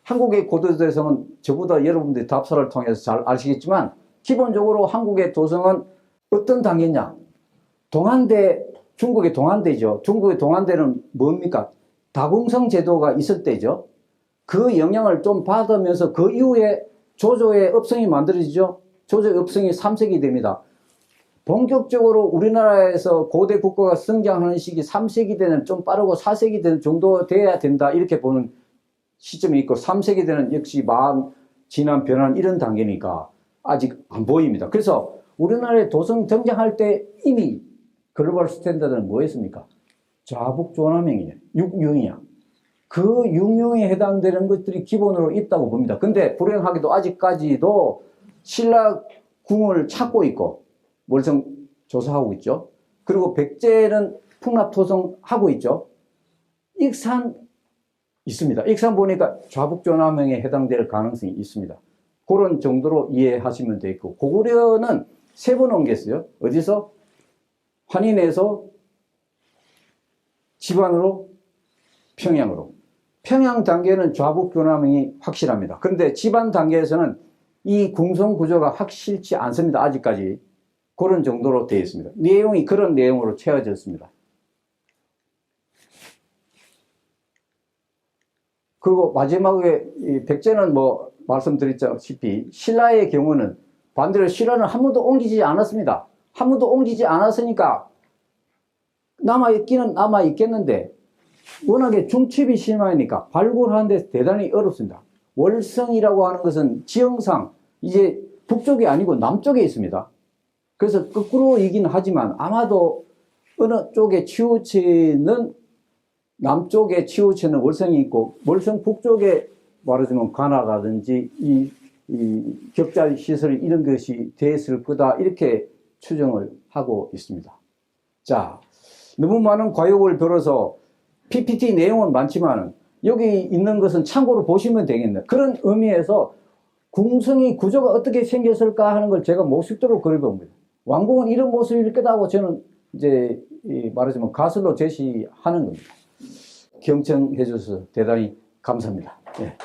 한국의 고도대성은 저보다 여러분들이 답사를 통해서 잘 아시겠지만, 기본적으로 한국의 도성은 어떤 단계냐? 동한대, 중국의 동한대죠. 중국의 동한대는 뭡니까? 다궁성 제도가 있을 때죠. 그 영향을 좀 받으면서 그 이후에 조조의 업성이 만들어지죠. 조조의 업성이 3세기 됩니다. 본격적으로 우리나라에서 고대 국가가 성장하는 시기 3세기 때는 좀 빠르고 4세기 때는 정도 돼야 된다, 이렇게 보는 시점이 있고, 3세기 때는 역시 진한 변한 이런 단계니까 아직 안 보입니다. 그래서 우리나라의 도성 등장할 때 이미 글로벌 스탠다드는 뭐였습니까? 좌북조남형이냐, 육융이냐. 그 육융에 해당되는 것들이 기본으로 있다고 봅니다. 근데 불행하게도 아직까지도 신라궁을 찾고 있고 월성 조사하고 있죠. 그리고 백제는 풍납토성하고 있죠. 익산 있습니다. 익산 보니까 좌북조남형에 해당될 가능성이 있습니다. 그런 정도로 이해하시면 되겠고, 고구려는 3번 옮겼어요. 어디서? 환인에서 지반으로 평양으로. 평양 단계는 좌북조남형이 확실합니다. 그런데 지반 단계에서는 이 궁성 구조가 확실치 않습니다. 아직까지. 그런 정도로 되어 있습니다. 내용이 그런 내용으로 채워졌습니다. 그리고 마지막에 백제는 뭐 말씀드렸다시피 신라의 경우는 반대로 신라는 한 번도 옮기지 않았습니다. 한 번도 옮기지 않았으니까 남아있기는 남아있겠는데 워낙에 중첩이 심하니까 발굴하는 데 대단히 어렵습니다. 월성이라고 하는 것은 지형상 이제 북쪽이 아니고 남쪽에 있습니다. 그래서 거꾸로이긴 하지만 아마도 어느 쪽에 치우치는, 남쪽에 치우치는 월성이 있고 월성 북쪽에 말하자면 관아라든지 이 격자 시설 이런 것이 됐을 거다, 이렇게 추정을 하고 있습니다. 자, 너무 많은 과욕을 들어서 PPT 내용은 많지만 여기 있는 것은 참고로 보시면 되겠네요. 그런 의미에서 궁성이 구조가 어떻게 생겼을까 하는 걸 제가 모습대로 그려봅니다. 왕궁은 이런 모습일 거다고 저는 이제 말하자면 가설로 제시하는 겁니다. 경청해 주셔서 대단히 감사합니다. 네.